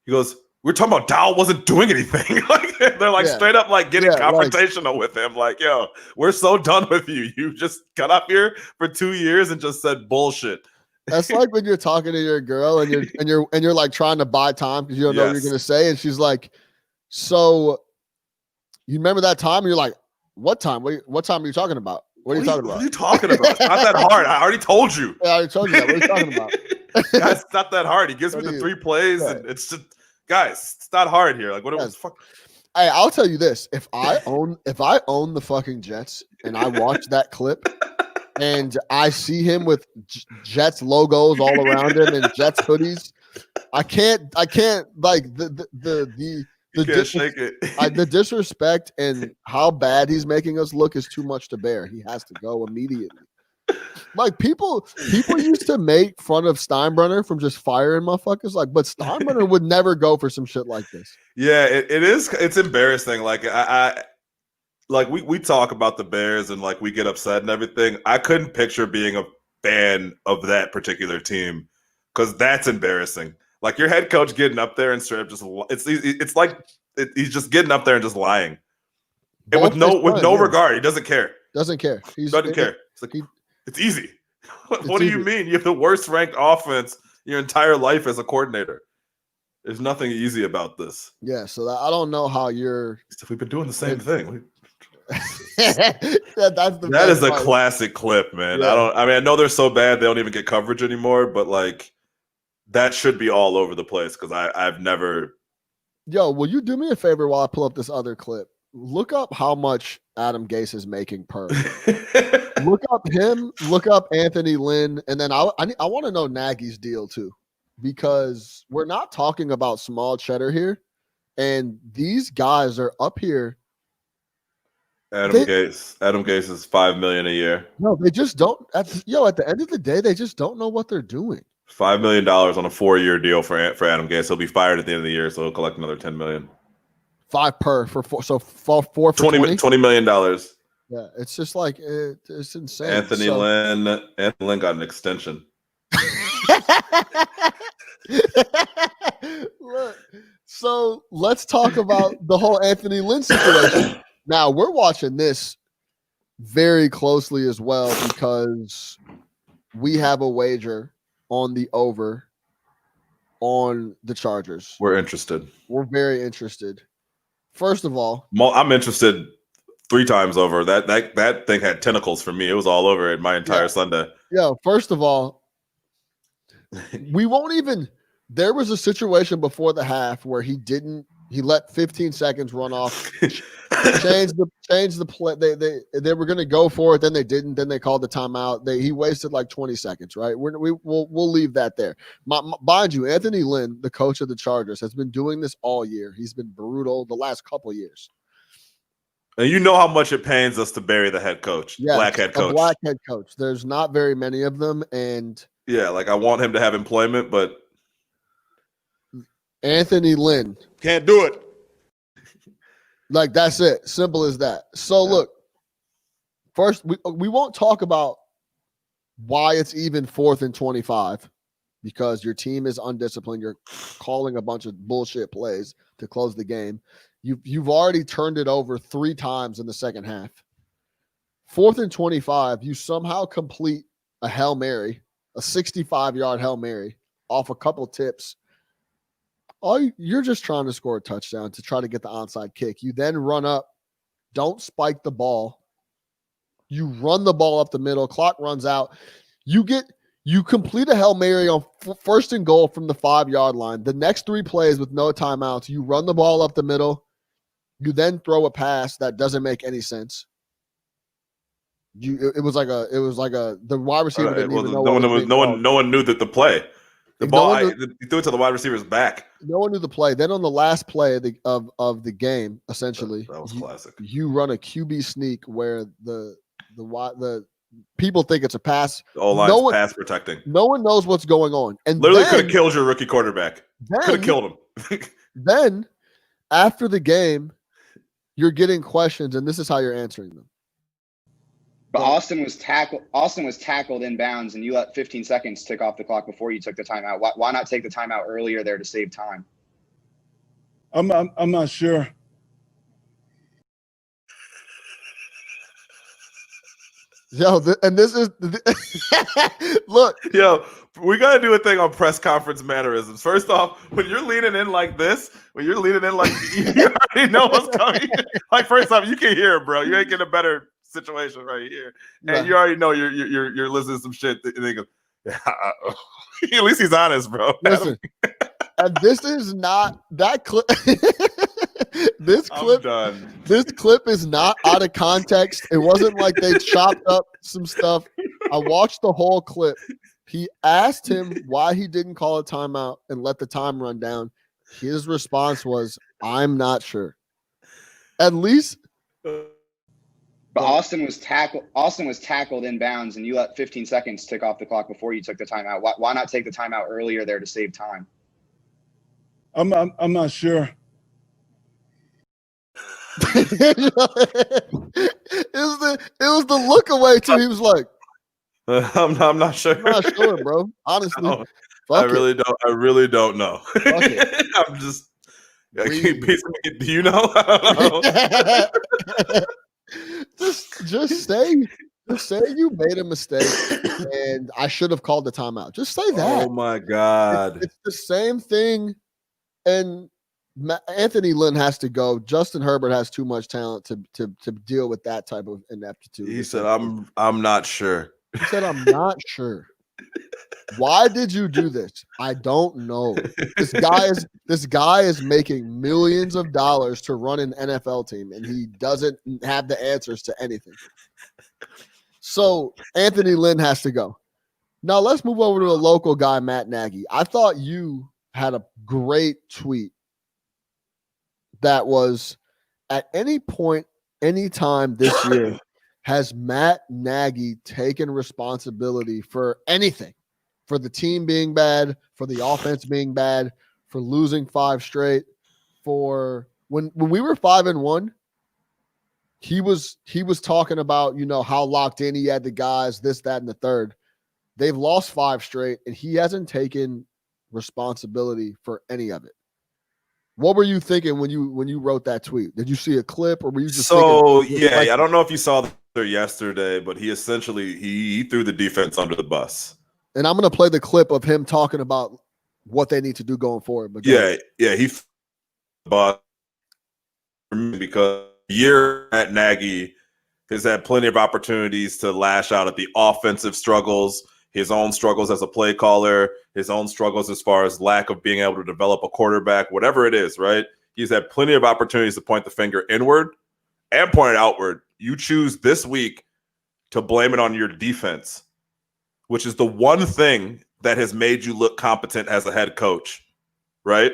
He goes, we're talking about Dowell wasn't doing anything. They're like straight up like getting confrontational with him. Like, yo, we're so done with you. You just got up here for 2 years and just said bullshit. That's like when you're talking to your girl and you're like trying to buy time because you don't know what you're gonna say, and she's like, "So, you remember that time?" And you're like, "What time? What time are you talking about? What are you talking about? What are you talking about? It's not that hard. I already told you. Yeah, I already told you that. What are you talking about? Guys, it's not that hard. He gives me the 3 plays, and it's just, guys, it's not hard here. Like, what was fuck? Hey, I'll tell you this: if I own the fucking Jets and I watch that clip. And I see him with Jets logos all around him and Jets hoodies. I can't like the shake it. The disrespect and how bad he's making us look is too much to bear. He has to go immediately. Like people used to make fun of Steinbrenner from just firing motherfuckers. Like, but Steinbrenner would never go for some shit like this. Yeah, it is. It's embarrassing. Like Like we talk about the Bears and like we get upset and everything. I couldn't picture being a fan of that particular team because that's embarrassing. Like your head coach getting up there and straight up just he's just getting up there and just lying, and with no regard. He doesn't care. Doesn't care. He doesn't care. It's like it's easy. What do you mean? You have the worst ranked offense your entire life as a coordinator. There's nothing easy about this. Yeah. So I don't know how you're. We've been doing the same thing. That is a classic clip, man. Yeah. I know they're so bad they don't even get coverage anymore, but like that should be all over the place because I've never. Yo, will you do me a favor while I pull up this other clip? Look up how much Adam Gase is making per. Look up him. Look up Anthony Lynn, and then I want to know Nagy's deal too, because we're not talking about small cheddar here, and these guys are up here. Adam Gase is $5 million a year. No, they just don't. At the end of the day, they just don't know what they're doing. $5 million on a 4-year deal for Adam Gase. He'll be fired at the end of the year, so he'll collect another $10 million. 5 per for 4, so 4 for $20 million. Yeah, it's just like it's insane. Anthony Lynn got an extension. Look, so let's talk about the whole Anthony Lynn situation. Now, we're watching this very closely as well because we have a wager on the over on the Chargers. We're interested. We're very interested. First of all, I'm interested 3 times over. That thing had tentacles for me. It was all over it my entire Sunday. Yeah, first of all, we won't even – there was a situation before the half where he let 15 seconds run off. change the play. They were going to go for it, then they didn't. Then they called the timeout. He wasted like 20 seconds. Right? We'll leave that there. Mind you, Anthony Lynn, the coach of the Chargers, has been doing this all year. He's been brutal the last couple of years. And you know how much it pains us to bury the head coach, yes, black head coach. A black head coach. There's not very many of them, and yeah, like I want him to have employment, but Anthony Lynn can't do it. Like that's it. Simple as that. So look, first we won't talk about why it's even 4th and 25 because your team is undisciplined. You're calling a bunch of bullshit plays to close the game. You've already turned it over 3 times in the second half. 4th and 25, you somehow complete a Hail Mary, a 65-yard Hail Mary off a couple tips. You're just trying to score a touchdown to try to get the onside kick. You then run up, don't spike the ball. You run the ball up the middle, clock runs out. You complete a Hail Mary on 1st and goal from the 5-yard line. The next 3 plays with no timeouts, you run the ball up the middle. You then throw a pass that doesn't make any sense. The wide receiver didn't even know. No one knew that the play. The ball, he threw it to the wide receiver's back. No one knew the play. Then on the last play of the game, essentially, that was classic. You run a QB sneak where the people think it's a pass. All lines pass protecting. No one knows what's going on, and literally could have killed your rookie quarterback. Could have killed him. Then, after the game, you're getting questions, and this is how you're answering them. But Austin was tackled in bounds, and you let 15 seconds tick off the clock before you took the timeout. Why not take the timeout earlier there to save time? I'm not sure. Yo, and this is look. Yo, we gotta do a thing on press conference mannerisms. First off, when you're leaning in like this, you already know what's coming. Like, first off, you can hear it, bro. You ain't getting a better situation right here, and you already know you're listening to some shit. And they go, yeah, at least he's honest, bro. Listen, and this is not that clip. This clip is not out of context. It wasn't like they chopped up some stuff. I watched the whole clip. He asked him why he didn't call a timeout and let the time run down. His response was, "I'm not sure." At least. But Austin was tackled in bounds, and you let 15 seconds tick off the clock before you took the timeout. Why not take the timeout earlier there to save time? I'm not sure. It was the look away too. He was like, I'm not sure. I'm not sure, bro. Honestly, no, I really don't know. I'm just. Do you know? I don't know. Just say you made a mistake and I should have called the timeout. Just say that. Oh my God. It's the same thing. And Anthony Lynn has to go. Justin Herbert has too much talent to deal with that type of ineptitude. He said, I'm not sure. He said, I'm not sure. Why did you do this? I don't know. This guy is making millions of dollars to run an NFL team, and he doesn't have the answers to anything. So Anthony Lynn has to go. Now let's move over to a local guy, Matt Nagy. I thought you had a great tweet that was, at any point, any time this year, has Matt Nagy taken responsibility for anything? For the team being bad, for the offense being bad, for losing 5 straight, for when we were 5-1, he was talking about, how locked in he had the guys, this, that, and the third. They've lost 5 straight, and he hasn't taken responsibility for any of it. What were you thinking when you wrote that tweet? Did you see a clip, or were you just thinking, I don't know if you saw there yesterday, but he essentially he threw the defense under the bus. And I'm going to play the clip of him talking about what they need to do going forward. But he but because year at Nagy has had plenty of opportunities to lash out at the offensive struggles, his own struggles as a play caller, his own struggles as far as lack of being able to develop a quarterback, whatever it is, right? He's had plenty of opportunities to point the finger inward, and pointed outward, you choose this week to blame it on your defense, which is the one thing that has made you look competent as a head coach, right?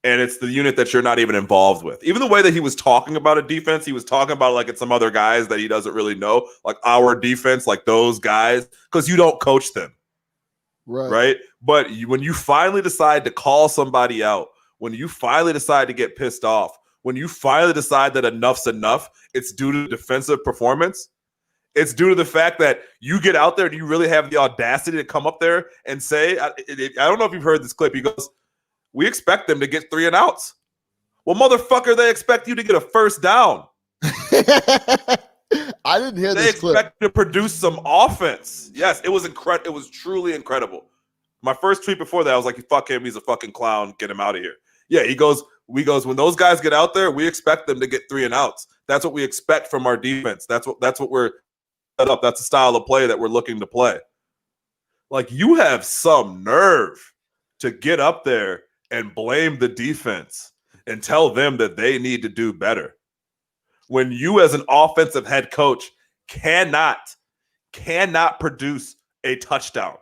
And it's the unit that you're not even involved with. Even the way that he was talking about a defense, he was talking about like it's some other guys that he doesn't really know, like our defense, like those guys, because you don't coach them, right? But when you finally decide to call somebody out, when you finally decide to get pissed off, when you finally decide that enough's enough, it's due to defensive performance. It's due to the fact that you get out there and you really have the audacity to come up there and say, I don't know if you've heard this clip. He goes, we expect them to get 3 and outs. Well, motherfucker, they expect you to get a first down. I didn't hear this clip. They expect to produce some offense. Yes, it was incredible. It was truly incredible. My first tweet before that, I was like, fuck him. He's a fucking clown. Get him out of here. Yeah, he goes, when those guys get out there, we expect them to get 3 and outs. That's what we expect from our defense. That's what we're set up. That's the style of play that we're looking to play. Like, you have some nerve to get up there and blame the defense and tell them that they need to do better. When you as an offensive head coach cannot produce a touchdown,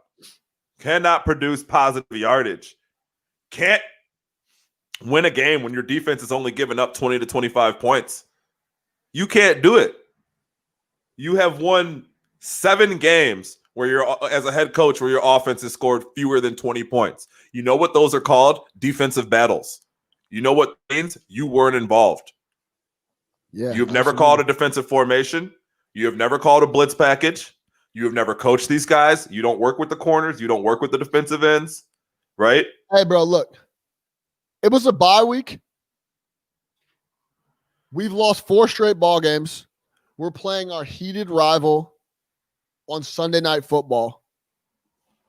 cannot produce positive yardage, can't win a game when your defense is only giving up 20 to 25 points. You can't do it. You have won 7 games where you're, as a head coach, where your offense has scored fewer than 20 points. You know what those are called? Defensive battles. You know what it means? You weren't involved. Yeah, You've never called a defensive formation. You have never called a blitz package. You have never coached these guys. You don't work with the corners. You don't work with the defensive ends, right? Hey, bro, look. It was a bye week. We've lost 4 straight ball games. We're playing our heated rival on Sunday Night Football.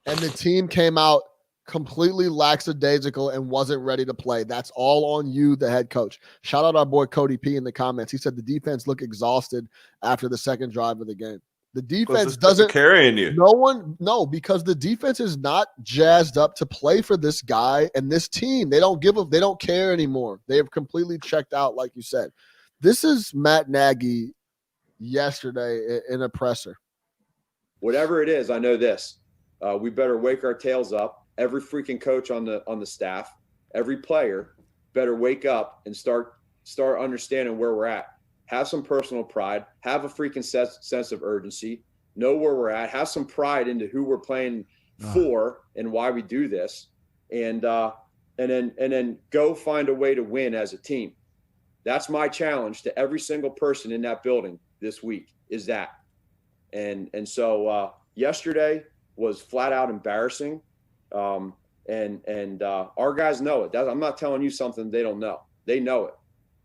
And the team came out completely lackadaisical and wasn't ready to play. That's all on you, the head coach. Shout out our boy Cody P in the comments. He said the defense looked exhausted after the second drive of the game. The defense doesn't carrying you. Because the defense is not jazzed up to play for this guy and this team. They don't care anymore. They have completely checked out, like you said. This is Matt Nagy yesterday in a presser. Whatever it is, I know this. We better wake our tails up. Every freaking coach on the staff, every player better wake up and start understanding where we're at. Have some personal pride. Have a freaking sense of urgency. Know where we're at. Have some pride into who we're playing for and why we do this, and then go find a way to win as a team. That's my challenge to every single person in that building this week. Is that, and so yesterday was flat out embarrassing, and our guys know it. I'm not telling you something they don't know. They know it,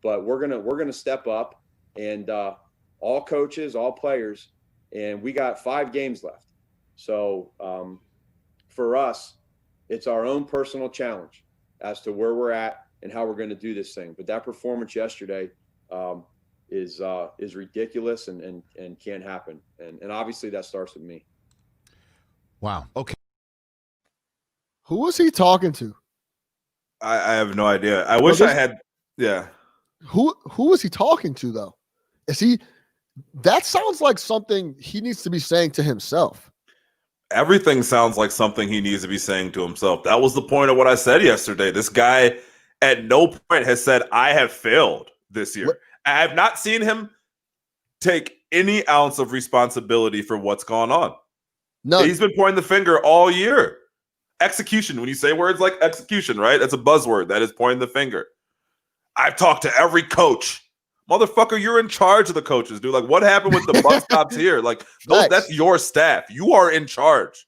but we're gonna step up. And all coaches, all players, and we got 5 games left. So for us, it's our own personal challenge as to where we're at and how we're going to do this thing. But that performance yesterday is ridiculous and can't happen. And obviously that starts with me. Wow. Okay. Who was he talking to? I have no idea. I wish I had. Yeah. Who was he talking to though? That sounds like something he needs to be saying to himself. Everything sounds like something he needs to be saying to himself. That was the point of what I said yesterday. This guy at no point has said, I have failed this year. I have not seen him take any ounce of responsibility for what's gone on. No, he's been pointing the finger all year. Execution. When you say words like execution, right? That's a buzzword. That is pointing the finger. I've talked to every coach. Motherfucker, you're in charge of the coaches, dude. Like, what happened with the bus stops here? Like, that's your staff. You are in charge.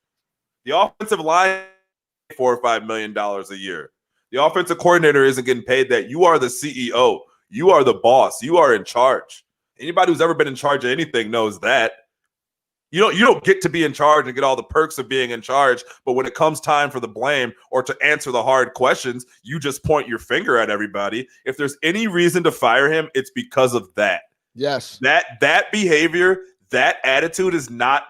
The offensive line, $4 or $5 million a year. The offensive coordinator isn't getting paid that. You are the CEO. You are the boss. You are in charge. Anybody who's ever been in charge of anything knows that. You don't get to be in charge and get all the perks of being in charge, but when it comes time for the blame or to answer the hard questions, you just point your finger at everybody. If there's any reason to fire him, it's because of that. Yes. That behavior, that attitude is not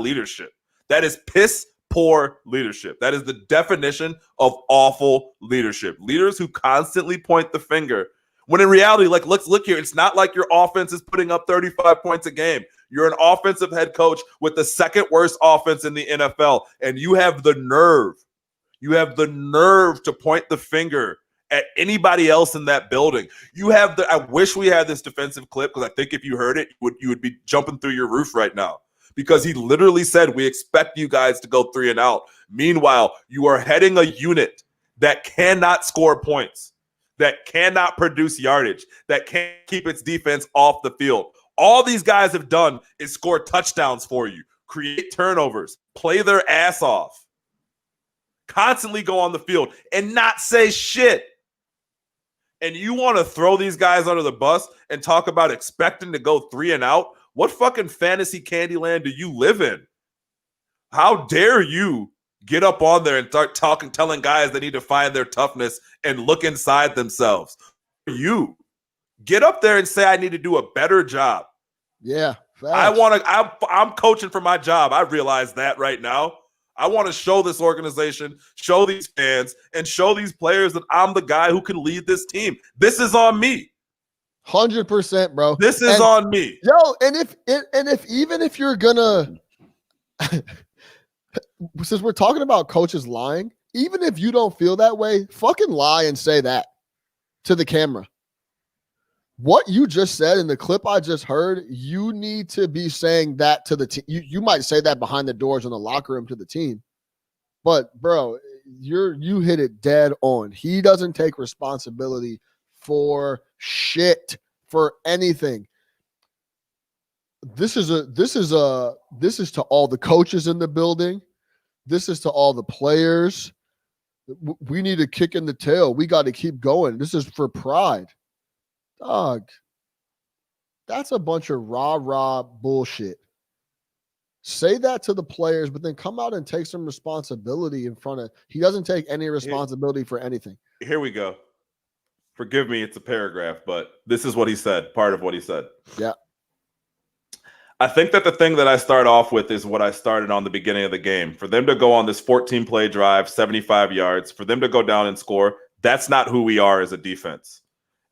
leadership. That is piss poor leadership. That is the definition of awful leadership. Leaders who constantly point the finger. When in reality, like, let's look here. It's not like your offense is putting up 35 points a game. You're an offensive head coach with the second worst offense in the NFL, and you have the nerve. You have the nerve to point the finger at anybody else in that building. I wish we had this defensive clip, because I think if you heard it, you would be jumping through your roof right now. Because he literally said, we expect you guys to go 3 and out. Meanwhile, you are heading a unit that cannot score points, that cannot produce yardage, that can't keep its defense off the field. All these guys have done is score touchdowns for you, create turnovers, play their ass off, constantly go on the field and not say shit. And you want to throw these guys under the bus and talk about expecting to go 3 and out? What fucking fantasy candy land do you live in? How dare you get up on there and start telling guys they need to find their toughness and look inside themselves? You get up there and say, I need to do a better job. Yeah. I'm coaching for my job. I realize that right now. I want to show this organization, show these fans, and show these players that I'm the guy who can lead this team. This is on me. 100%, bro. This is on me. Yo, even if you're gonna, since we're talking about coaches lying, even if you don't feel that way, fucking lie and say that to the camera. What you just said in the clip I just heard, you need to be saying that to the team. You might say that behind the doors in the locker room to the team, but bro, you hit it dead on. He doesn't take responsibility for shit, for anything. This is to all the coaches in the building. This is to all the players. We need a kick in the tail. We got to keep going. This is for pride. Dog, that's a bunch of rah-rah bullshit. Say that to the players, but then come out and take some responsibility in front of. He doesn't take any responsibility for anything. Here we go. Forgive me, it's a paragraph, but this is what he said, part of what he said. Yeah. I think that the thing that I start off with is what I started on the beginning of the game. For them to go on this 14-play drive, 75 yards, for them to go down and score, that's not who we are as a defense.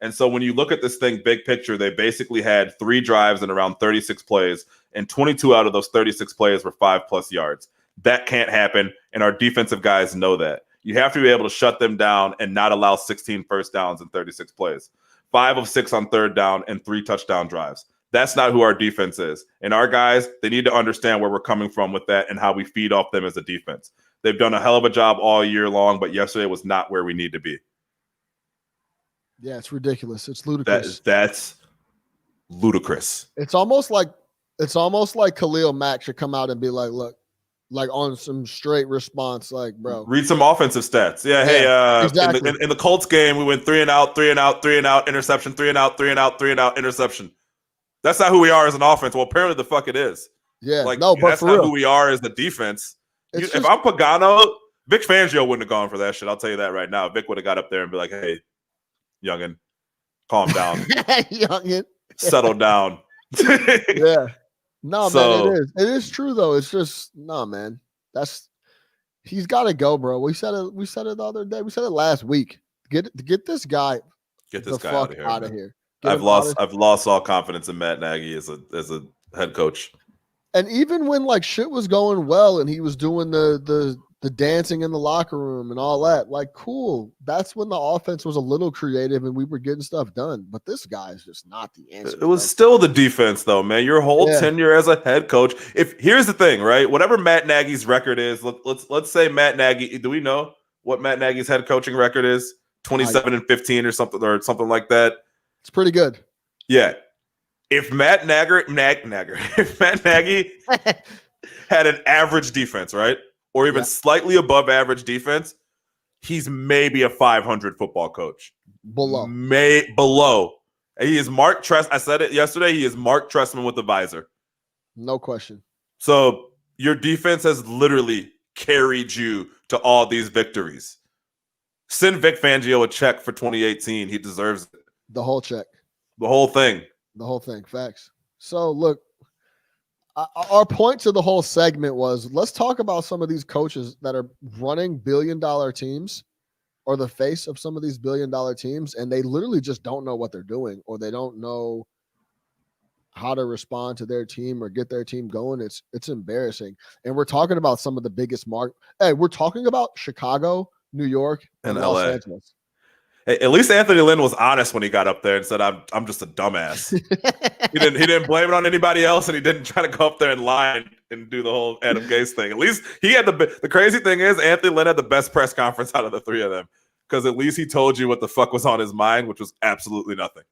And so when you look at this thing big picture, they basically had 3 drives and around 36 plays, and 22 out of those 36 plays were 5+ yards. That can't happen, and our defensive guys know that. You have to be able to shut them down and not allow 16 first downs in 36 plays. 5 of 6 on third down and 3 touchdown drives. That's not who our defense is. And our guys, they need to understand where we're coming from with that and how we feed off them as a defense. They've done a hell of a job all year long, but yesterday was not where we need to be. Yeah, it's ridiculous. It's ludicrous. That's ludicrous. It's almost like Khalil Mack should come out and be like, look, like on some straight response, like, bro. Read some offensive stats. Yeah, hey, exactly. in the Colts game, we went 3 and out, 3 and out, 3 and out, interception, 3 and out, 3 and out, 3 and out, interception. That's not who we are as an offense. Well, apparently the fuck it is. Yeah, like, no, but that's for not real. who we are as the defense. If I'm Pagano, Vic Fangio wouldn't have gone for that shit. I'll tell you that right now. Vic would have got up there and be like, hey, youngin, calm down. Youngin. Settle down. Yeah. No, So- man, it is. It is true though. It's just no, man. He's got to go, bro. We said it the other day. We said it last week. Get this guy. Get this the guy fuck out of here. of man. here. Get I've him out of- lost all confidence in Matt Nagy as a head coach. And even when like shit was going well and he was doing the dancing in the locker room and all that, like cool. That's when the offense was a little creative and we were getting stuff done. But this guy is just not the answer. It was still the defense, though, man. Your whole tenure as a head coach. Here's the thing, right? Whatever Matt Nagy's record is, let's say Matt Nagy. Do we know what Matt Nagy's head coaching record is? 27-15 or something like that. It's pretty good. Yeah. If Matt Nagy had an average defense, right? Or even slightly above average defense, he's maybe a 500 football coach. Below. Below. He is Mark Trestman. I said it yesterday. He is Mark Trestman with the visor. No question. So your defense has literally carried you to all these victories. Send Vic Fangio a check for 2018. He deserves it. The whole check. The whole thing. The whole thing. Facts. So look, our point to the whole segment was let's talk about some of these coaches that are running billion-dollar teams are the face of some of these billion-dollar teams, and they literally just don't know what they're doing, or they don't know how to respond to their team or get their team going. It's embarrassing. And we're talking about some of the biggest we're talking about Chicago, New York, and And Los LA. Angeles. Hey, at least Anthony Lynn was honest when he got up there and said, I'm just a dumbass. he didn't blame it on anybody else, and he didn't try to go up there and lie and do the whole Adam Gase thing. At least he had the crazy thing is Anthony Lynn had the best press conference out of the three of them, because at least he told you what the fuck was on his mind, which was absolutely nothing.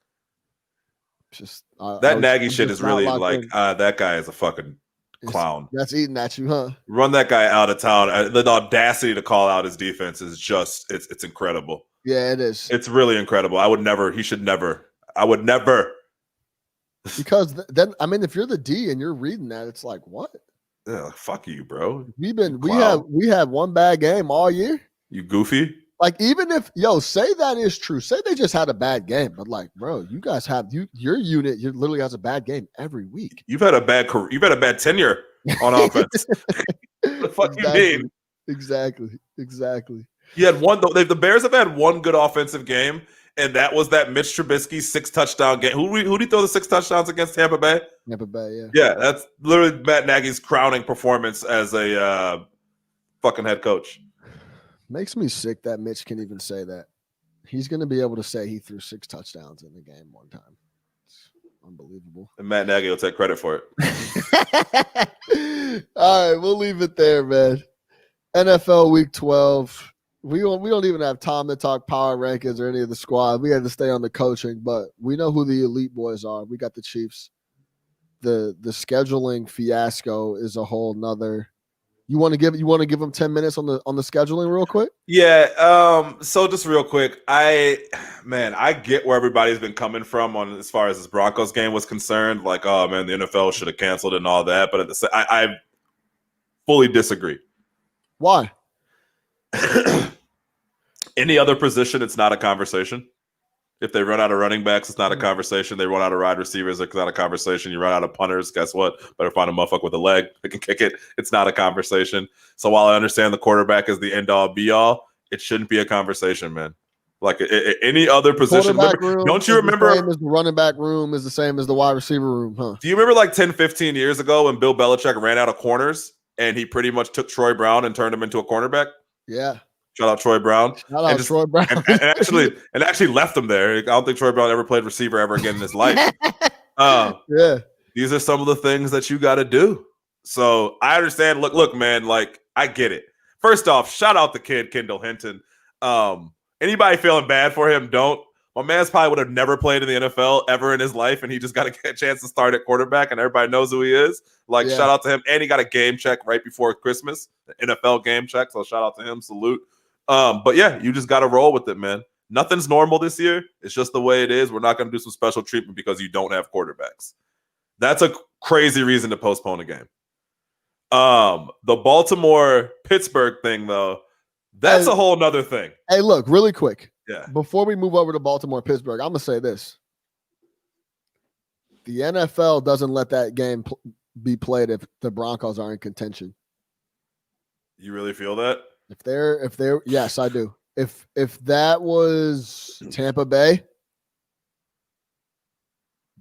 Just that Nagy shit is really like that guy is a fucking clown. That's eating at you, huh? Run that guy out of town. The audacity to call out his defense is just it's incredible. Yeah, it is. It's really incredible. I would never. He should never. I would never. Because then, I mean, if you're the D and you're reading that, it's like, what? Yeah, fuck you, bro. We have one bad game all year. You goofy. Like, even if say that is true, say they just had a bad game, but like, bro, you guys have your unit. You literally has a bad game every week. You've had a bad career. You've had a bad tenure on offense. What the fuck you mean? Exactly. You had one. The Bears have had one good offensive game, and that was that Mitch Trubisky 6-touchdown game. Who did he throw the 6 touchdowns against? Tampa Bay. Tampa Bay, yeah. Yeah, that's literally Matt Nagy's crowning performance as a fucking head coach. Makes me sick that Mitch can even say that. He's going to be able to say he threw 6 touchdowns in the game one time. It's unbelievable. And Matt Nagy will take credit for it. All right, we'll leave it there, man. NFL Week 12. We don't even have time to talk power rankings or any of the squad. We had to stay on the coaching, but we know who the elite boys are. We got the Chiefs. The scheduling fiasco is a whole nother. You want to give them 10 minutes on the scheduling real quick? Yeah. So just real quick, I get where everybody's been coming from on as far as this Broncos game was concerned. Like, oh man, the NFL should have canceled it and all that. But I fully disagree. Why? Any other position, it's not a conversation. If they run out of running backs, it's not a conversation. They run out of wide receivers, it's not a conversation. You run out of punters, guess what? Better find a motherfucker with a leg that can kick it. It's not a conversation. So while I understand the quarterback is the end-all, be-all, it shouldn't be a conversation, man. Like any other position. Don't you remember? The running back room is the same as the wide receiver room, huh? Do you remember like 10, 15 years ago when Bill Belichick ran out of corners and he pretty much took Troy Brown and turned him into a cornerback? Yeah. Shout out Troy Brown. Troy Brown. and actually left him there. I don't think Troy Brown ever played receiver ever again in his life. Yeah. These are some of the things that you got to do. So I understand. Look, man, like I get it. First off, shout out the kid, Kendall Hinton. Anybody feeling bad for him, don't. My man's probably would have never played in the NFL ever in his life, and he just got a chance to start at quarterback, and everybody knows who he is. Like, shout out to him. And he got a game check right before Christmas, the NFL game check. So shout out to him. Salute. But yeah, you just got to roll with it, man. Nothing's normal this year. It's just the way it is. We're not going to do some special treatment because you don't have quarterbacks. That's a crazy reason to postpone a game. The Baltimore-Pittsburgh thing, though, that's a whole nother thing. Hey, look, really quick. Yeah. Before we move over to Baltimore-Pittsburgh, I'm going to say this. The NFL doesn't let that game be played if the Broncos are in contention. You really feel that? If they're yes, I do. If that was Tampa Bay,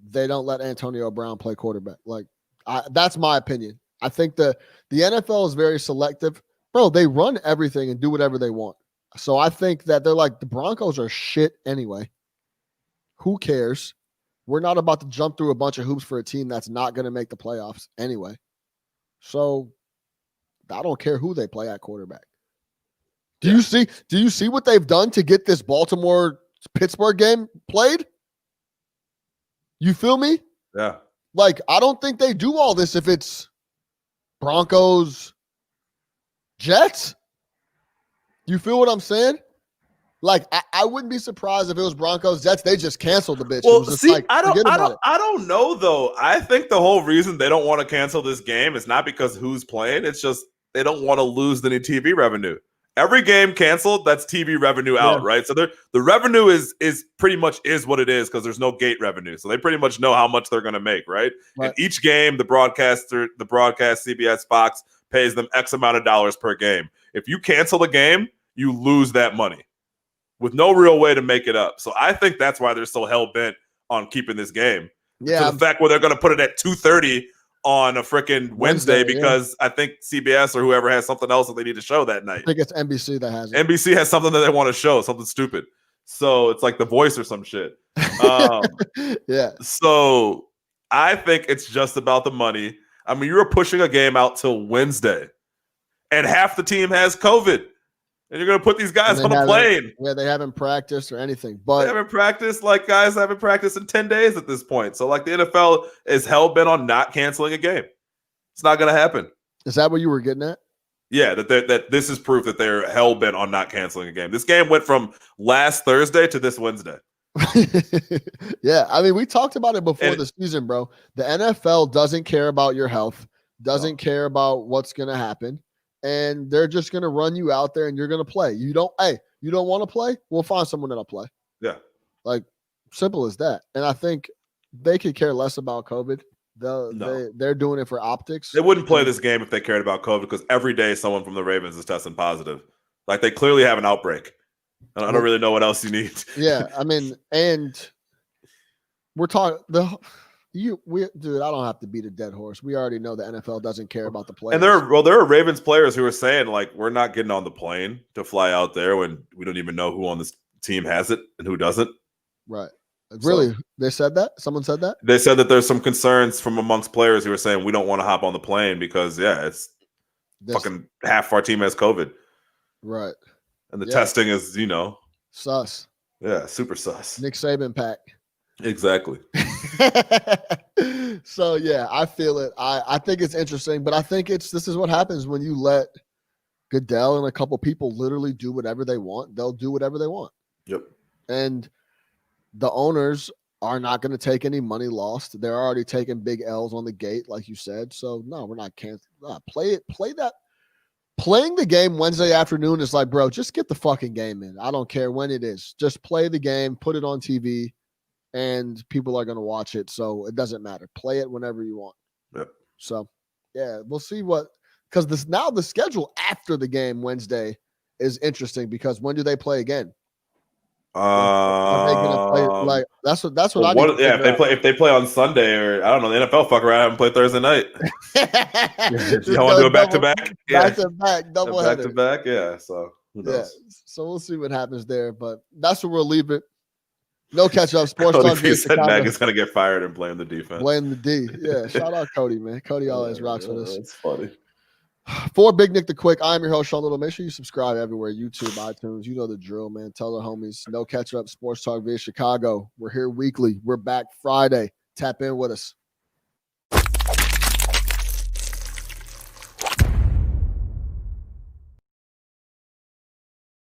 they don't let Antonio Brown play quarterback. Like, that's my opinion. I think the NFL is very selective. Bro, they run everything and do whatever they want. So I think that they're like, the Broncos are shit anyway. Who cares? We're not about to jump through a bunch of hoops for a team that's not going to make the playoffs anyway. So I don't care who they play at quarterback. Do you see what they've done to get this Baltimore-Pittsburgh game played? You feel me? Yeah. Like, I don't think they do all this if it's Broncos, Jets. You feel what I'm saying? Like, I wouldn't be surprised if it was Broncos, Jets. They just canceled the bitch. Well, see, like, I don't know though. I think the whole reason they don't want to cancel this game is not because who's playing. It's just they don't want to lose any TV revenue. Every game canceled, that's TV revenue out, right? So the revenue is pretty much is what it is because there's no gate revenue. So they pretty much know how much they're going to make, right? And each game, the broadcast, CBS, Fox pays them X amount of dollars per game. If you cancel the game, you lose that money. with no real way to make it up. So I think that's why they're so hell bent on keeping this game. Yeah, to the fact where they're going to put it at 2:30 on a freaking Wednesday because I think CBS or whoever has something else that they need to show that night. I think it's NBC that has it. NBC has something that they want to show, something stupid. So it's like The Voice or some shit. Yeah. So I think it's just about the money. I mean, you're pushing a game out till Wednesday, and half the team has COVID. And you're going to put these guys on a plane. Yeah, they haven't practiced or anything. But they haven't practiced. Like, guys haven't practiced in 10 days at this point. So, like, the NFL is hell-bent on not canceling a game. It's not going to happen. Is that what you were getting at? Yeah, that this is proof that they're hell-bent on not canceling a game. This game went from last Thursday to this Wednesday. Yeah, I mean, we talked about it before the season, bro. The NFL doesn't care about your health, doesn't care about what's going to happen. And they're just going to run you out there and you're going to play. You don't want to play? We'll find someone that'll play. Yeah. Like, simple as that. And I think they could care less about COVID. They're doing it for optics. They wouldn't play this game if they cared about COVID because every day someone from the Ravens is testing positive. Like, they clearly have an outbreak. I don't really know what else you need. Yeah, I mean, and we're talking dude, I don't have to beat a dead horse. We already know the NFL doesn't care about the players. And there are Ravens players who are saying, like, we're not getting on the plane to fly out there when we don't even know who on this team has it and who doesn't. Right. Really? So, they said that? Someone said that? They said that there's some concerns from amongst players who are saying we don't want to hop on the plane because, it's fucking half our team has COVID. Right. And the testing is, sus. Yeah, super sus. Nick Saban pack. Exactly. So yeah, I feel it. I think it's interesting, but I think this is what happens when you let Goodell and a couple people literally do whatever they want. They'll do whatever they want. Yep. And the owners are not going to take any money lost. They're already taking big L's on the gate, like you said. So no, we're not canceling. Play that. Playing the game Wednesday afternoon is like, bro, just get the fucking game in. I don't care when it is. Just play the game, put it on TV, and people are going to watch it. So it doesn't matter. Play it whenever you want. Yep. So, yeah, we'll see because now the schedule after the game Wednesday is interesting because when do they play again? Are they gonna play, like that's what I need. If they play on Sunday or I don't know, the NFL fuck around and play Thursday night. You want to do it back to back? Back to back, double back to back. Yeah. So who knows? Yeah. So we'll see what happens there, but that's where we'll leave it. No catch up. Sports Talk. He said Nagy's gonna get fired and blame the defense. Blame the D. Yeah. Shout out Cody, man. Cody always rocks with us. That's funny. For Big Nick the Quick, I'm your host, Sean Little. Make sure you subscribe everywhere, YouTube, iTunes. You know the drill, man. Tell the homies. No catch up. Sports Talk via Chicago. We're here weekly. We're back Friday. Tap in with us.